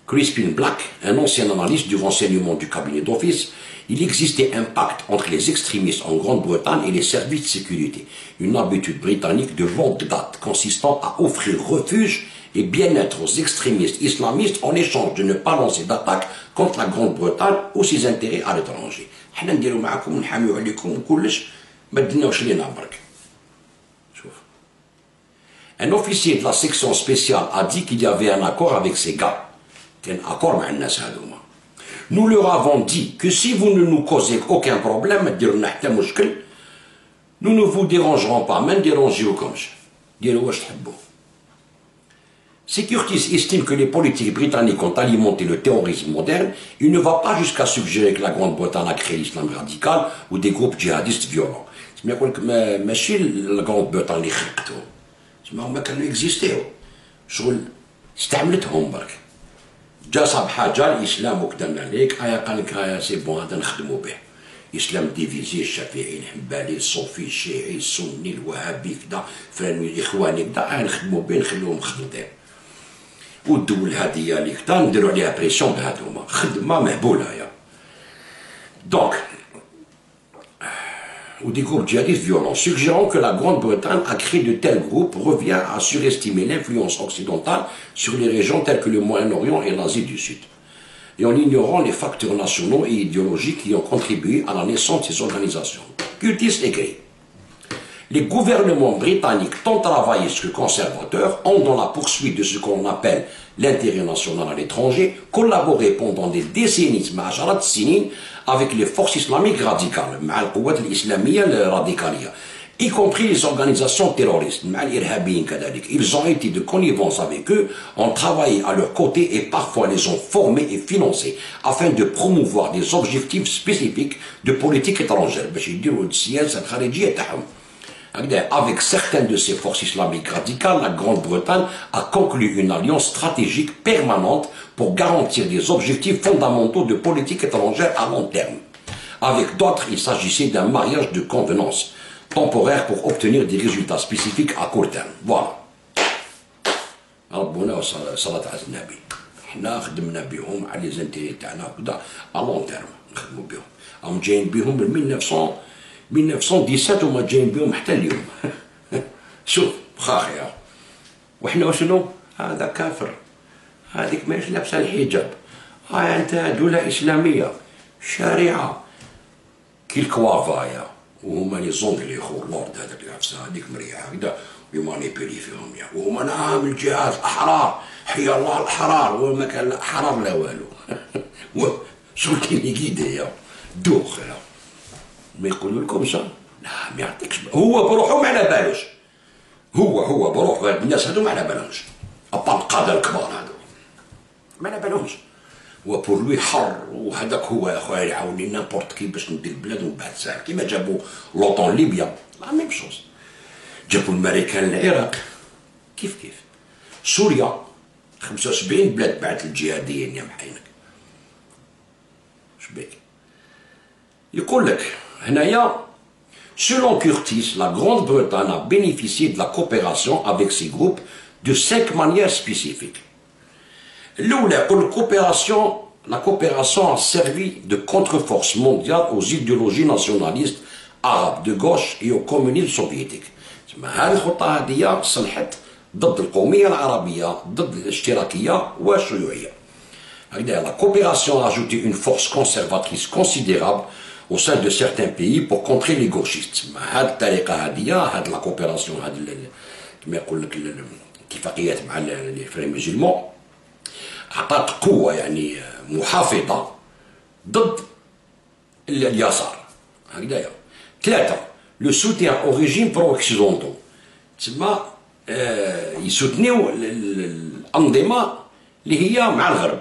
Crispin Black, un ancien analyste du renseignement du cabinet d'office, Il existait un pacte entre les extrémistes en Grande-Bretagne et les services de sécurité. Une habitude britannique de longue date consistant à offrir refuge et bien-être aux extrémistes islamistes en échange de ne pas lancer d'attaque contre la Grande-Bretagne ou ses intérêts à l'étranger. حنا نديرو معاكم نحاميو عليكم وكلش ما دناوش لينا برك. شوف. Un officier de la section spéciale a dit qu'il y avait un accord avec ces gars. كان accord مع الناس هذوما. Nous leur avons dit que si vous ne nous causez aucun problème, nous ne vous dérangerons pas, même dérangez-vous-comme. Si Curtis estime que les politiques britanniques ont alimenté le terrorisme moderne, il ne va pas jusqu'à suggérer que la Grande-Bretagne a créé l'islam radical ou des groupes djihadistes violents. ماشي الغرب-بريطانيا اللي خلقتهم. هما كانوا يكزيستيو. شغل استعملتهم برك. جا صاب حاجه الاسلام وكدرنا ليك قال لك هيا سي بون هذا نخدموا به. الاسلام ديفيزي الشافعي الحنبلي الصوفي الشيعي السني الوهابي كدا فلان الاخواني كدا نخدموا به نخليهم خدمتين. والدول هذه اللي كدا نديروا عليها بريسيون بهذوما خدمه مهبوله يا. دونك ou des groupes djihadistes violents, suggérant que la Grande-Bretagne a créé de tels groupes revient à surestimer l'influence occidentale sur les régions telles que le Moyen-Orient et l'Asie du Sud, et en ignorant les facteurs nationaux et idéologiques qui ont contribué à la naissance de ces organisations. Curtis écrit: les gouvernements britanniques, tant travaillistes que conservateurs, ont dans la poursuite de ce qu'on appelle l'intérêt national à l'étranger, collaboré pendant des décennies avec les forces islamiques radicales, y compris les organisations terroristes. Ils ont été de connivence avec eux, ont travaillé à leur côté et parfois les ont formés et financés afin de promouvoir des objectifs spécifiques de politique étrangère. Avec certaines de ces forces islamiques radicales, la Grande-Bretagne a conclu une alliance stratégique permanente pour garantir des objectifs fondamentaux de politique étrangère à long terme. Avec d'autres, il s'agissait d'un mariage de convenance temporaire pour obtenir des résultats spécifiques à court terme. Voilà. ربنا صلاة على النبي. حنا خدمنا بهم على لي زانتيري تاعنا هكذا à long terme نخدموا بهم. راهم جايين بهم من 1917 وما جايين بهم حتى اليوم. شوف خاخيا وحنا شنو؟ هذا كافر. هذيك ماهيش لابسه الحجاب. انت دوله اسلاميه شريعه كي الكوافايا وهما لي زونغلي خو اللورد هذاك اللي لابسه هذيك مريحه هكذا يمانيبيلي فيهم يا وهما نعم الجهاد احرار حي الله الاحرار وما كان لا احرار لا والو. شو كاين يقيدي يا دوخ يا ما يقولوا لكم شا لا ما يعطيكش هو بروحه ما على بالوش. هو بروحه الناس هذو ما على بالهمش ابا القاده الكبار هذو ما على بالهمش. وبور لوي حر وهذاك هو يا خويا يعاوني نابورت كي باش ندير البلاد ومن بعد ساعه كيما جابوا لوطون ليبيا لا ميم شوز. جابوا الامريكان العراق كيف سوريا 75 بلاد بعث الجهاديين يا محينك. شبيك يقول لك هنايا selon Curtis, la Grande-Bretagne a bénéficié de la coopération avec ces groupes de 5 manières spécifiques. L'oula, la coopération a servi de contre-force mondiale aux idéologies nationalistes arabes de gauche et au communisme soviétique. هذه الخطة هذه صلحت ضد القومية العربية ضد الاشتراكية والشيوعية. La coopération a ajouté une force conservatrice considérable au sein de certains pays pour contrer les gauchistes. هذه الطريقة هذه هذه la coopération هذه كما يقول لك الاتفاقيات مع les frères musulmans عطات قوة يعني محافظة ضد اليسار. هكذايا. 3. Le soutien au régime pro-occidentaux. تسمى يسوتنيو الأنظمة اللي هي مع الغرب.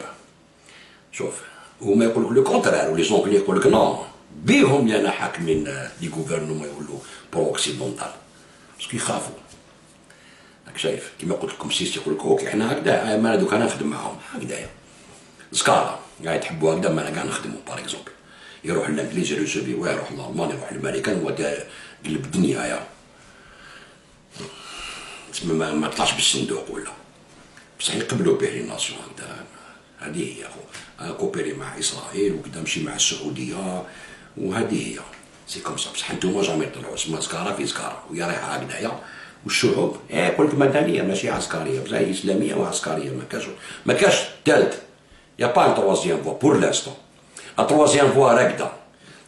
شوف هما يقول لك لو كونترير ولي زونغلي يقول لك نو بيهم اللي انا حاكمين لي غوفرنمون يولوا برو اوكسيدونتال باسكو يخافوا. راك شايف كيما قلت لكم سيسي يقول لك اوكي حنا هكذا ما دوك انا نخدم معاهم هكذايا سكالا قاعد يحبوا هكذا ما انا قاعد نخدموا باغ اكزومبل يروح للانجليز يرسوبي ويروح للالمان يروح للامريكان وقلب الدنيا يا تسمى ما طلعش بالصندوق ولا بصح يقبلوا به لي ناسيون هكذا هذه هي اخو كوبيري مع اسرائيل وكذا مشي مع السعوديه، وهذه هي سي كوم سا. بصح انتوما جامي طلعوا سما سكاره في سكاره وهي رايحه هكذايا. والشعوب يقول لك مدنيه ماشي عسكريه، بصح اسلاميه وعسكريه، ما كاش ثالث. يا با ان تروازيام فوا بور لانستون. ا تروازيام فوا راكده،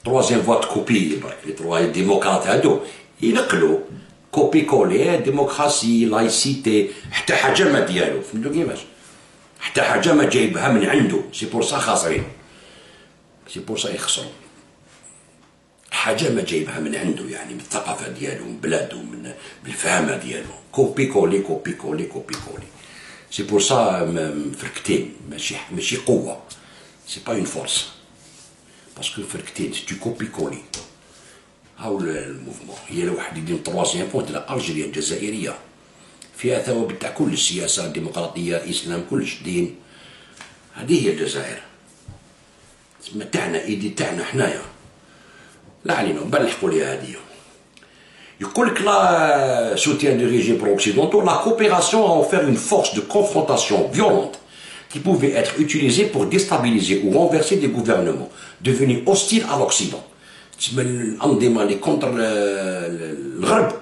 تروازيام فوا تكوبي برك لي تروا ديموقراط هادو ينقلوا كوبي كولي ديموكراسي لايسيتي، حتى حاجه ما ديالو فهمتوا كيفاش، حتى حاجه ما جايبها من عنده. سي بور سا خاسرين، سي بور سا يخسروا حاجه ما جايبها من عنده، يعني من الثقافه ديالو، من بلادو، من الفهمه ديالو. كوبي كولي كوبي كولي كوبي كولي. سي بور سا مفركتين، ماشي قوه، سي با اون فورس، باسكو فركتين تو كوبي كولي. هاو الموفمون. هي لو واحد يدير تروازيام بوان تاع الجزائريه الجزائريه فيها ثوابت تاع كل السياسه، ديمقراطيه، اسلام، كلش دين. هذه هي الجزائر تسمى تاعنا، ايدي تاعنا حنايا. لا علينا نبلحقوا ليها هذه. يقول لك لا soutien du régime pro-occidentaux, la coopération a offert une force de confrontation violente qui pouvait être utilisée pour déstabiliser ou renverser des gouvernements devenus hostiles à l'Occident. تسمى الأنظمة اللي كونتر الغرب،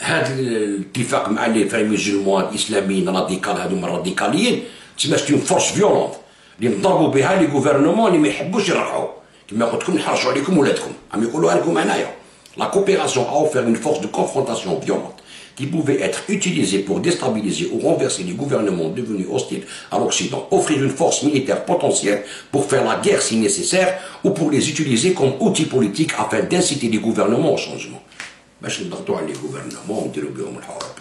هذا الاتفاق مع لي فري ميزولمون الإسلاميين راديكال، هذوما الراديكاليين، تسمى سيتي اون فورس فيولونت اللي نضربوا بها لي غوفرنمون اللي ما يحبوش يرجعوا. كما قلت لكم نحرشوا عليكم ولادكم، عم يقولوها لكم هنايا. La coopération a offert une force de confrontation violente qui pouvait être utilisée pour déstabiliser ou renverser les gouvernements devenus hostiles à l'Occident, offrir une force militaire potentielle pour faire la guerre si nécessaire ou pour les utiliser comme outils politiques afin d'inciter les gouvernements au changement. باش نضغطوا على les gouvernements ونديروا بهم الحروب.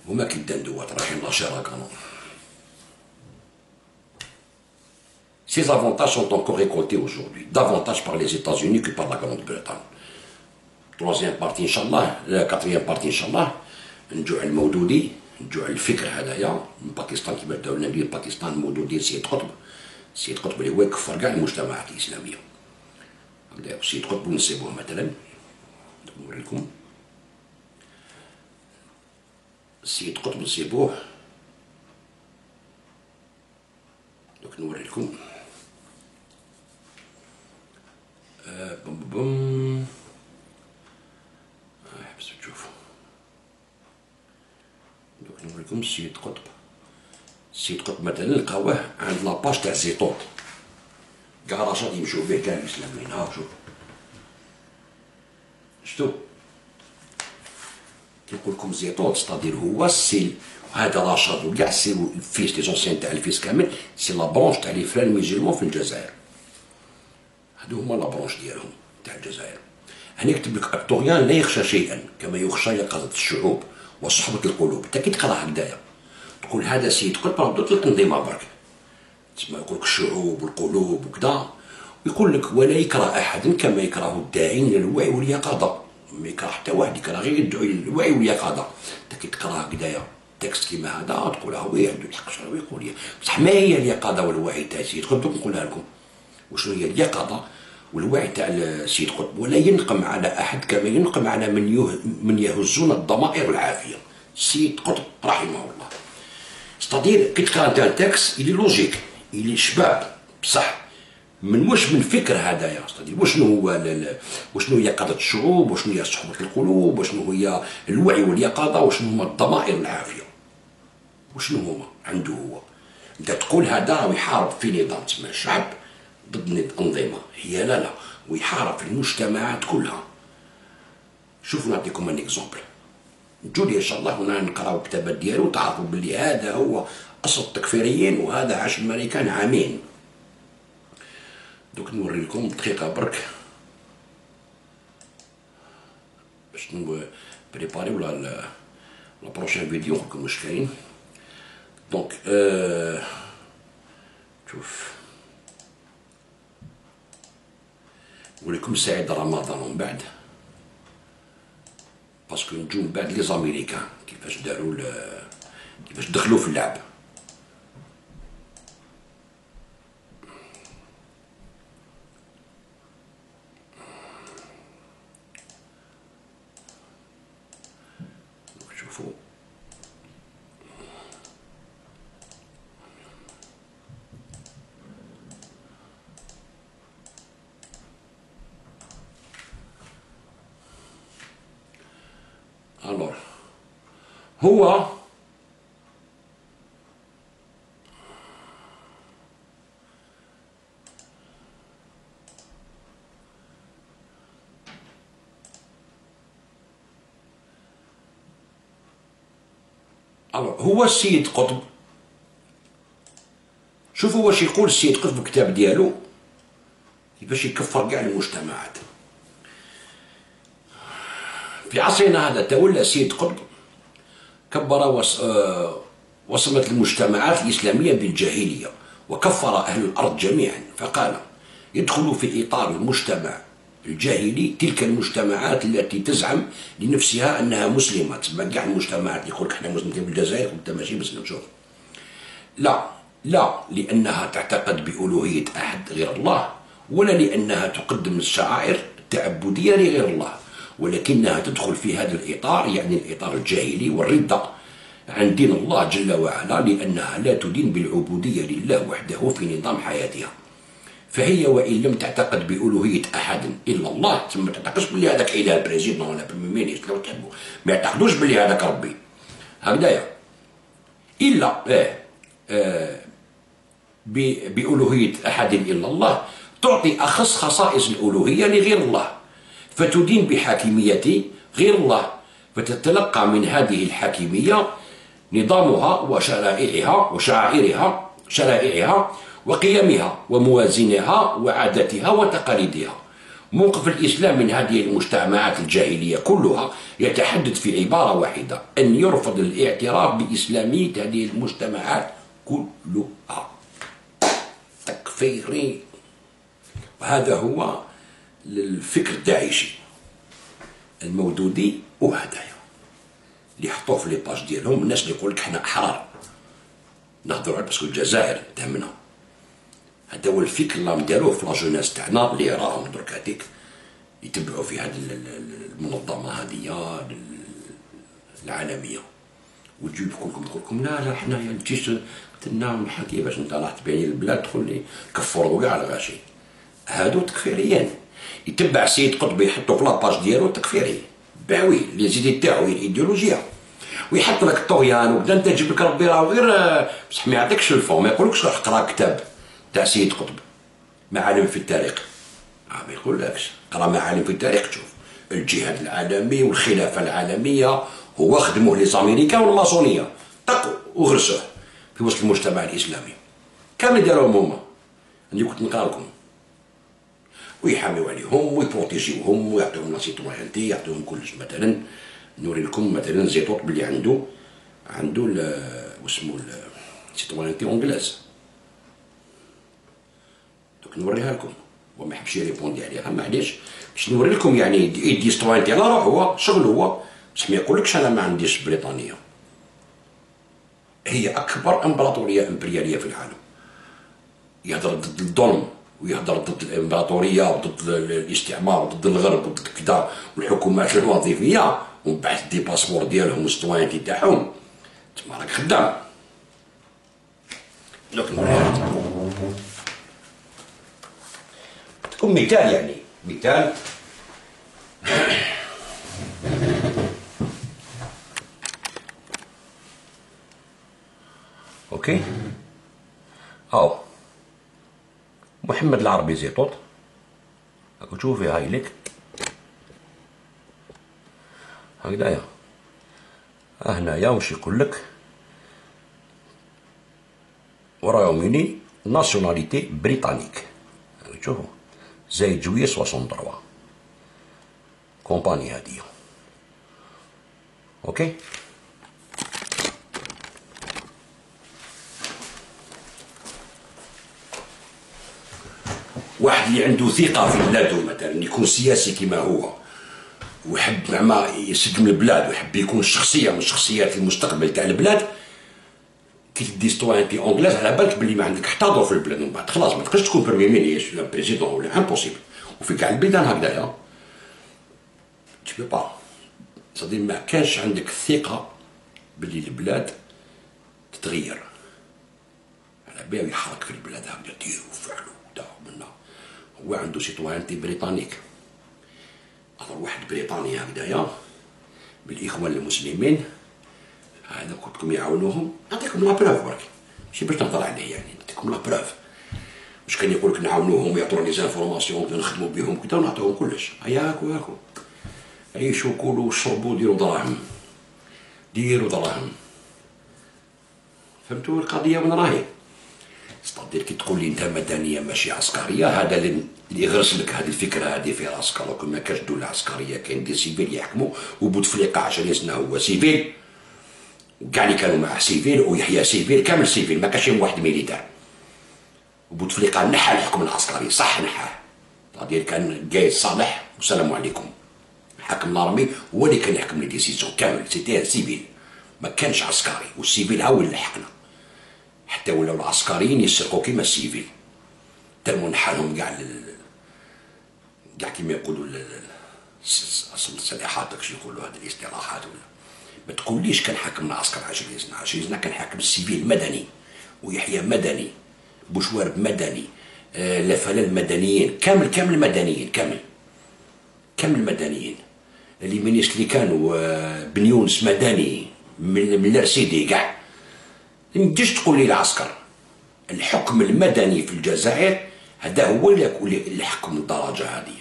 هما كيدان دوات رايحين لاشيرا كانوا. Ces avantages sont encore récoltés aujourd'hui, davantage par les États-Unis que par la Grande-Bretagne. troisième partie ان شاء الله، quatrième partie ان شاء الله نجوع المودودي، نجوع الفكر هذايا من باكستان كيما بداو لنا بيه باكستان. المودودي سيد قطب، سيد قطب اللي هو يكفر كاع المجتمعات الاسلاميه هكذا. سيد قطب نسيبوه مثلا، نوري لكم سيد قطب نسيبوه، دوك نوري لكم. بوم بوم حبسوا تشوفوا. دوك نوريكم السيد قطب. السيد قطب مثلا لقاوه عند لاباج تاع زيتون، كاع رشاد يمشيو به كاع الاسلاميين. ها شوف شتو كيقول لكم زيتون، ستادير هو السيل هذا رشاد وكاع السيل الفيس لي زونسيان تاع الفيس كامل، سي لا برونش تاع لي فران ميزولمون في الجزائر. هادو هما لا برونش ديالهم تاع الجزائر. هنا يكتب لك الطغيان لا يخشى شيئا كما يخشى يقظة الشعوب وصحبة القلوب. انت كي تقرا هكذايا تقول هذا سيد قطب راه ضد التنظيمه برك، تسمى يقول لك الشعوب والقلوب وكذا، ويقول لك ولا يكره احد كما يكره الداعين الى الوعي واليقظه. ما يكره حتى واحد، يكره غير يدعو الى الوعي واليقظه. انت كي تقرا هكذايا تكست كيما هذا تقول وي عنده الحق شنو يقول لي. بصح ما هي اليقظه والوعي تاع سيد قطب؟ نقولها لكم وشنو هي اليقظه والوعي تاع السيد قطب. ولا ينقم على احد كما ينقم على من يهزون الضمائر العافيه. السيد قطب رحمه الله. ستادير كي تقرا انت التكست يلي لوجيك، يلي شباب بصح من واش من فكر هذايا. ستادير وشنو هو وشنو هي يقظه الشعوب، وشنو هي صحبه القلوب، وشنو هي الوعي واليقظه، وشنو هما الضمائر العافيه، وشنو هما عنده هو. انت تقول هذا راه يحارب في نظام تسمى الشعب ضد الأنظمة، هي لا ويحارب في المجتمعات كلها. شوفوا نعطيكم ان اكزومبل. نجولي ان شاء الله هنا نقراو الكتابات ديالو تعرفوا باللي هذا هو اصل التكفيريين، وهذا عاش الماريكان عامين. دوك نوري لكم دقيقه برك باش بريباريو لا بروشين فيديو نقولكم واش كاين. دونك شوف نقولكم سعيد رمضان ومن بعد، باسكو نجو من بعد لي زاميريكان كيفاش داروا كيفاش دخلوا في اللعب. شوفوا الور هو هو السيد قطب. شوفوا واش يقول السيد قطب في الكتاب ديالو باش يكفر كاع المجتمعات. في عصرنا هذا تولى السيد قطب كبر وصمت المجتمعات الإسلامية بالجاهلية وكفر أهل الأرض جميعا، فقال يدخل في إطار المجتمع الجاهلي تلك المجتمعات التي تزعم لنفسها أنها مسلمة. تسمى كاع المجتمعات اللي يقول لك احنا مسلمين بالجزائر وانت ماشي مسلم. شوف، لا لأنها تعتقد بألوهية أحد غير الله، ولا لأنها تقدم الشعائر التعبدية لغير الله، ولكنها تدخل في هذا الإطار، يعني الإطار الجاهلي والردة عن دين الله جل وعلا، لأنها لا تدين بالعبودية لله وحده في نظام حياتها. فهي وإن لم تعتقد بألوهية أحد إلا الله، ثم تعتقدش بلي هذاك إله بريزيدون ولا بريمي مينيستر لو تحبوا، ما يعتقدوش بلي هذاك ربي هكذايا، إلا بألوهية أحد إلا الله، تعطي أخص خصائص الألوهية لغير الله، فتدين بحاكمية غير الله، فتتلقى من هذه الحاكمية نظامها وشرائعها وقيمها وموازينها وعاداتها وتقاليدها. موقف الإسلام من هذه المجتمعات الجاهلية كلها يتحدث في عبارة واحدة: أن يرفض الاعتراف بإسلامية هذه المجتمعات كلها. تكفيري. وهذا هو الفكر الداعشي المودودي، وهدايا اللي حطوه في لي باج ديالهم الناس اللي يقول لك حنا احرار نهضروا على باسكو الجزائر تهمنا. هذا هو الفكر اللي نديروه في لاجوناس تاعنا اللي راهم درك هذيك يتبعوا في هذه المنظمه هذه العالميه، وتجيب يقول لكم لا حنايا نتيش قلنا نحكي باش انت راح تبيني البلاد تقول لي كفروا كاع الغاشي. هادو تكفيريين يتبع سيد قطب يحطوا في لاباج ديالو تكفيري باوي لي زيدي تاعو الايديولوجيا، ويحط لك الطغيان وكذا. انت تجيب لك ربي راه غير بصح ما يعطيكش الفون، ما يقولكش روح اقرا كتاب تاع سيد قطب معالم في التاريخ، ما يقولكش قرا معالم في التاريخ تشوف الجهاد العالمي والخلافه العالميه. هو خدموه لي زاميريكان والماسونيه طق وغرسوه في وسط المجتمع الاسلامي كامل داروهم هما. انا كنت نقرا لكم، ويحاميو عليهم ويبروتيجيوهم ويعطيهم لا سيتويانتي، يعطيهم كلش. مثلا نوري لكم مثلا زيتوط بلي عنده واسمو سيتويانتي اونجلاز، دوك نوريها لكم. هو ما حبش يريبوندي عليها، معليش باش نوري لكم يعني يدي سيتويانتي على روحو، هو شغل هو، بصح ما يقولكش انا ما عنديش بريطانيا. هي اكبر امبراطوريه امبرياليه في العالم، يهضر ضد الظلم ويهضر ضد الامبراطوريه وضد الاستعمار وضد الغرب وضد كذا والحكومات الوظيفيه، ومن بعد دي باسبور ديالهم والسيتويانتي تاعهم، تما راك خدام. دوك نوريها تكون مثال، يعني مثال. اوكي، هاو محمد العربي زيطوط راكو تشوفي هاي لك هكذايا. هنايا واش يقول لك؟ رويوموني ناسيوناليتي بريطانيك، شوفوا زايد جوية 63 كومباني هادية. اوكي، واحد اللي عنده ثقة في بلاده مثلا، يكون سياسي كما هو ويحب زعما يسلم البلاد ويحب يكون شخصية من شخصيات المستقبل تاع البلاد، كي تدي سيتويانتي اونغلاز على بالك بلي ما عندك حتى دور في البلاد، ومن بعد خلاص ما تقدرش تكون بريمي مينيستر ولا بريزيدون ولا امبوسيبل. وفي كاع البلدان هكذايا تي بو با، صديق ما كانش عندك الثقة بلي البلاد تتغير على بالو يحرك في البلاد هكذا ديرو وفعلوا وداو منا. هو عنده سيتويانتي بريطانيك، أظن واحد بريطاني هكذايا بالاخوان المسلمين هذا كنتكم يعاونوهم. نعطيكم لا بروف برك ماشي باش نهضر عليه، يعني نعطيكم لا بروف. واش كان يقول لك نعاونوهم يعطونا لي زانفورماسيون نخدموا بهم كدا ونعطيوهم كلش. هياكو هاكو عيشوا كلوا وشربوا ديروا دراهم، ديروا دراهم. فهمتوا القضيه وين راهي؟ ستادير كي تقول لي انت مدنيه ماشي عسكريه، هذا اللي يغرس لك هذه الفكره هذه في راسك. لو ما كانش دوله عسكريه كاين دي سيفيل يحكموا، وبوتفليقه 20 سنه هو سيفيل، وكاع اللي كانوا معاه سيفيل، ويحيى سيفيل كامل سيفيل، ما كانش واحد ميليتار. وبوتفليقه نحى الحكم العسكري، صح نحاه، ستادير كان قايد صالح والسلام عليكم. الحاكم الارمي هو اللي كان يحكم لي ديسيزيون كامل، سيتي سيفيل ما كانش عسكري، والسيفيل هو اللي لحقنا. حتى ولاو العسكريين يسرقوا كيما السيفيل، ترموا نحالهم كاع كيما يقولوا الصلاحات داكشي يقولوا هذه الاصطلاحات. ولا ما تقوليش كان حاكم العسكر 20 سنه، 20 سنه كان حاكم السيفيل مدني، ويحيى مدني، بوشوارب مدني، لفلان مدنيين، كامل مدنيين، كامل مدنيين. اللي مينيست اللي كانوا بن يونس مدني من الرسيدي كاع. ما تجيش تقول لي العسكر، الحكم المدني في الجزائر هذا هو اللي حكم الدرجه هذه،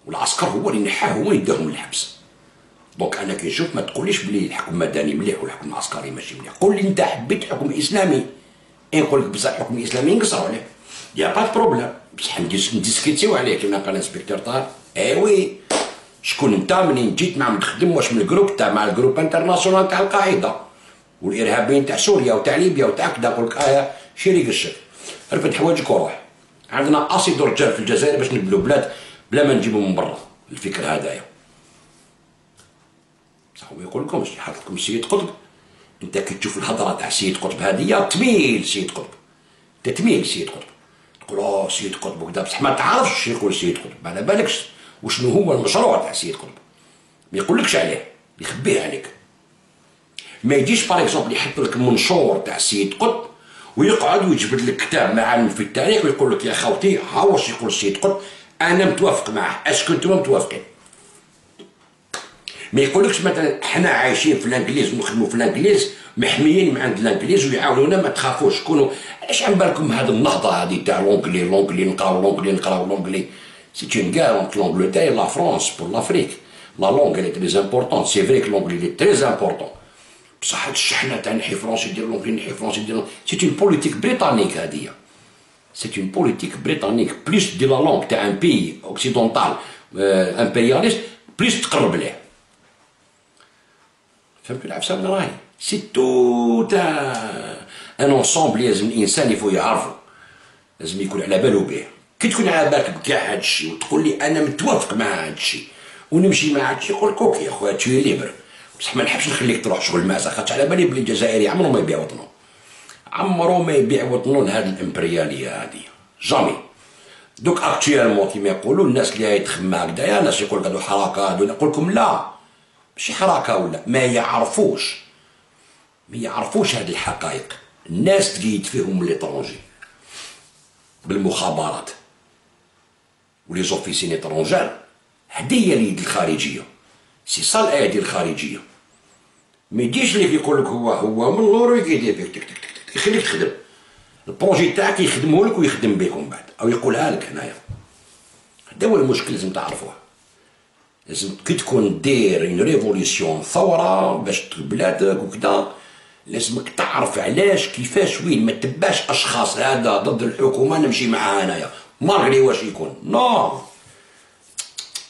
والعسكر هو اللي نحاه، هو اللي داهم للحبس. دونك انا كي نشوف ما تقوليش بلي الحكم المدني مليح والحكم العسكري ماشي مليح. قول لي انت حبيت حكم اسلامي، نقول لك بصح الحكم الاسلامي نقصروا عليه، يا با بروبليم، بصح نديسكيتيو عليه كيما قال الانسبكتور طاهر. وي شكون انت منين جيت معاهم تخدم؟ واش من الجروب تاع مع الجروب انترناسيونال تاع القاعده والارهابيين تاع سوريا وتاع ليبيا وتاع كذا؟ نقول لك شيري قشك، رفد حوايجك وروح. عندنا اسيد رجال في الجزائر باش نبنوا بلاد بلا ما نجيبوا من برا. الفكر هذايا صح ما يقول لكمش يحط لكم السيد قطب. انت كي تشوف الهضره تاع السيد قطب هذه تميل سيد قطب، انت تميل سيد قطب، تقول سيد قطب وكذا، بصح ما تعرفش يقول سيد قطب، ما على بالكش وشنو هو المشروع تاع سيد قطب، ما يقولكش عليه، يخبيه عليك. ما يجيش باغ اكزومبل يحط لك منشور تاع السيد قطب ويقعد ويجبد لك كتاب معلم في التاريخ ويقول لك يا خوتي ها واش يقول السيد قطب، انا متوافق معاه، اسكو نتوما متوافقين؟ ما يقولكش مثلا حنا عايشين في الانجليز ونخدموا في الانجليز، محميين من عند الانجليز ويعاونونا ما تخافوش. كونوا علاش عم بالكم هذه النهضه هذه تاع لونجلي نقراو لونجلي سي اون غير اونت لونجلتير لا فرونس بور لافريك. لا لونغ اللي تري امبورطون، سي فري كو لونجلي اللي تري امبورطون، بصح هاد الشحنه تاع نحي فرونسي دير لونجلي نحي فرونسي دير، سي اون بوليتيك بريطانيك هذه، سي اون بوليتيك بريطانيك بليس دي لا لونغ تاع ان بي اوكسيدونتال امبرياليست بليس تقرب ليه. فهمتوا العفسه وين راهي؟ سي توت ان اونسومبل لازم الانسان يفو يعرفو، لازم يكون على بالو به. كي تكون على بالك بكاع هاد الشيء وتقول لي انا متوافق مع هاد الشيء ونمشي مع هاد الشيء، يقول لك اوكي يا خويا تشوي ليبر، بصح ما نحبش نخليك تروح شغل ماسا، خاطش على بالي بلي الجزائري عمرو ما يبيع وطنو، عمرو ما يبيع وطنو لهاد الامبرياليه هادي، جامي. دوك اكتويلمون كيما يقولوا الناس اللي يتخمى هكذايا، الناس يقول لك هادو حركه هادو، نقول لكم لا ماشي حركه ولا ما يعرفوش هاد الحقائق. الناس تقيد فيهم من ليترونجي بالمخابرات ولي زوفيسين اترونجار، هديه اليد الخارجيه، سي صا الايه ديال الخارجيه. ما يجيش ليك يقول لك هو من اللور يدير فيك تك تك تك يخليك تخدم البروجي تاعك، يخدمه لك ويخدم بكم بعد او يقولها لك هنايا. هذا هو المشكل لازم تعرفوه. لازم كي تكون دير اون ريفوليسيون ثوره باش بلادك وكذا، لازمك تعرف علاش كيفاش وين، ما تباش اشخاص هذا ضد الحكومه نمشي معها انايا مالغري واش يكون. نو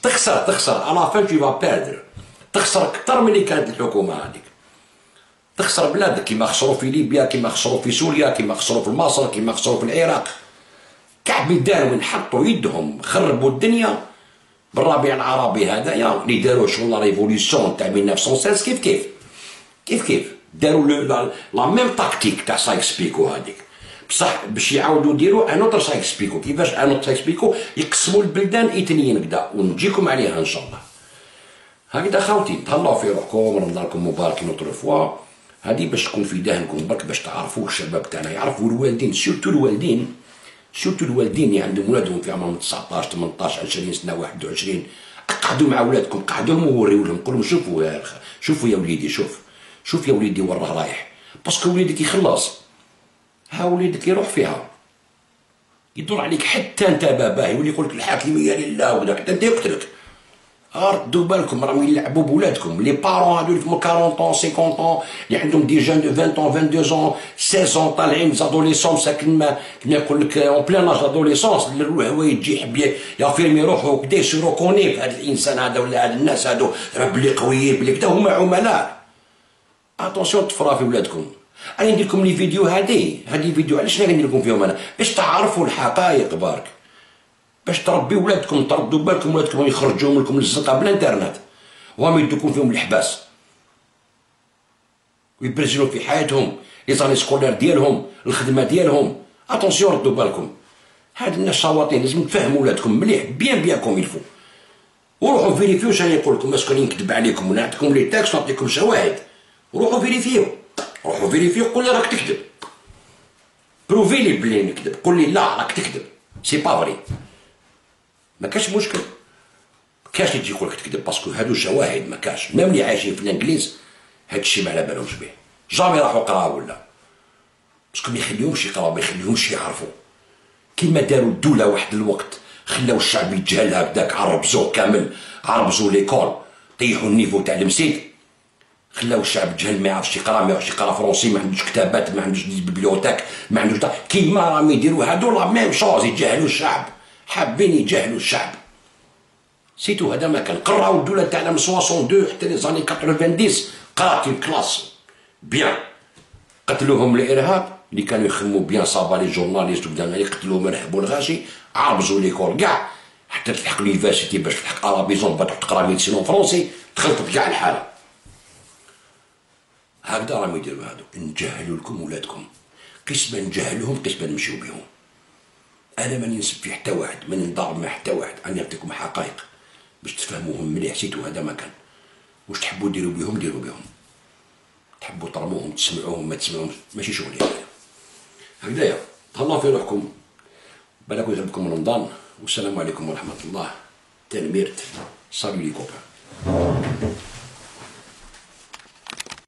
تخسر على فين tu vas perdre، تخسر اكثر من اللي كانت الحكومه هذيك، تخسر بلادك كيما خسروا في ليبيا، كيما خسروا في سوريا، كيما خسروا في مصر، كيما خسروا في العراق. كاع بلدان وين حطوا يدهم خربوا الدنيا بالربيع العربي هذايا اللي داروا شغل ريفوليسيون تاع 1916 كيف داروا لا ميم تاكتيك تاع سايكس بيكو هذيك، بصح باش يعاودوا يديروا ان اوتر سايكس بيكو. كيفاش ان اوتر سايكس بيكو؟ يقسموا البلدان اثنين كدا ونجيكم عليها ان شاء الله. هكذا خاوتي تهلاو في روحكم، رمضانكم مبارك نوتر فوا. هذه باش تكون في ذهنكم برك باش تعرفوا الشباب تاعنا، يعرفوا الوالدين، سورتو الوالدين اللي عندهم ولادهم في عمرهم 19 18 20 سنه 21، قعدوا مع ولادكم، قعدوهم ووريو لهم، قول لهم شوفوا يا وليدي، شوف يا وليدي وين راه رايح، باسكو وليدك يخلص، ها وليدك يروح فيها يدور عليك حتى انت باباه، يولي يقول لك الحاكميه لله وذاك، حتى انت يقتلك. ردوا بالكم، راهم يلعبوا بولادكم، لي بارون هادو اللي 40 طون 50 طون اللي عندهم دي جون دو 20 طون 22 طون 16 طون طالعين زادوليسونس، كما يقول لك اون بلان اج ادوليسونس، هو يجي يحب يافيرمي روحو كدا يسيرو كوني في هذا الانسان هذا ولا هاد الناس هادو راه بلي قويين بلي كدا هما عملاء. اتونسيون تفرا في ولادكم. انا ندير لكم لي فيديو هادي فيديو علاش انا ندير لكم فيهم؟ انا باش تعرفوا الحقائق برك، باش تربي ولادكم، تردوا بالكم ولادكم يخرجوا لكم للزنقه بالانترنت وهم يدوكم فيهم الحباس ويبرزلوا في حياتهم لي زاني سكولير ديالهم، الخدمه ديالهم. اتونسيون ردوا بالكم، هاد الناس شواطين، لازم تفهموا ولادكم مليح بيان كوم يلفو، وروحوا فيريفيو واش راني نقول لكم، اسكو نكذب عليكم ونعطيكم لي تاكس ونعطيكم شواهد. روحوا فيريفيو قول لي راك تكذب، بروفي لي بلي نكذب، قول لي لا راك تكذب، سي با فري، ما كاش مشكل. كاش اللي تجي يقول لك تكذب، باسكو هادو شواهد، ما كاش ميم اللي عايشين في الانجليز هادشي ما على بالهمش به، جامي راحوا قراو ولا، باسكو ما يخليهمش يقراو، ما يخليهمش يعرفوا. كيما داروا الدوله واحد الوقت خلاو الشعب يتجهل هكذاك، عربزوه كامل، عربزوا ليكول، طيحوا النيفو تاع المسيد، خلاو الشعب يتجهل، ما يعرفش يقرا، ما يعرفش يقرا فرونسي، ما عندوش كتابات، ما عندوش بيبليوتيك، ما عندوش كيما راهم يديروا هادو لا ميم شوز، يجهلوا الشعب، حابين يجهلوا الشعب. سيتو هذا ما كان. قراو الدوله تاعنا من 62 حتى لي زاني 90، قرات الكلاس بيان، قتلوهم الارهاب اللي كانوا يخدموا بيان، صابا لي جورناليست وبدا يقتلوهم، رهبوا الغاشي، عربزوا ليكول كاع حتى تلحق ليفرسيتي باش تلحق ارابيزون باش تقرا ميديسين فرونسي، تخلطت كاع الحاله. هكذا راهم يديروا هادو، نجهلوا لكم ولادكم، قسما نجهلوهم قسما نمشيو بهم. انا ماني نسب في حتى واحد، ماني نضارب مع حتى واحد، انا نعطيكم حقائق باش تفهموهم مليح. سيتو هذا ما كان. واش تحبوا ديروا بهم ديروا بهم، تحبوا ترموهم تسمعوهم ما تسمعوهمش ماشي شغلي هكذايا. تهلاو في روحكم، بالك يغلبكم رمضان، والسلام عليكم ورحمه الله. تنميرت، صالو لي كوبا.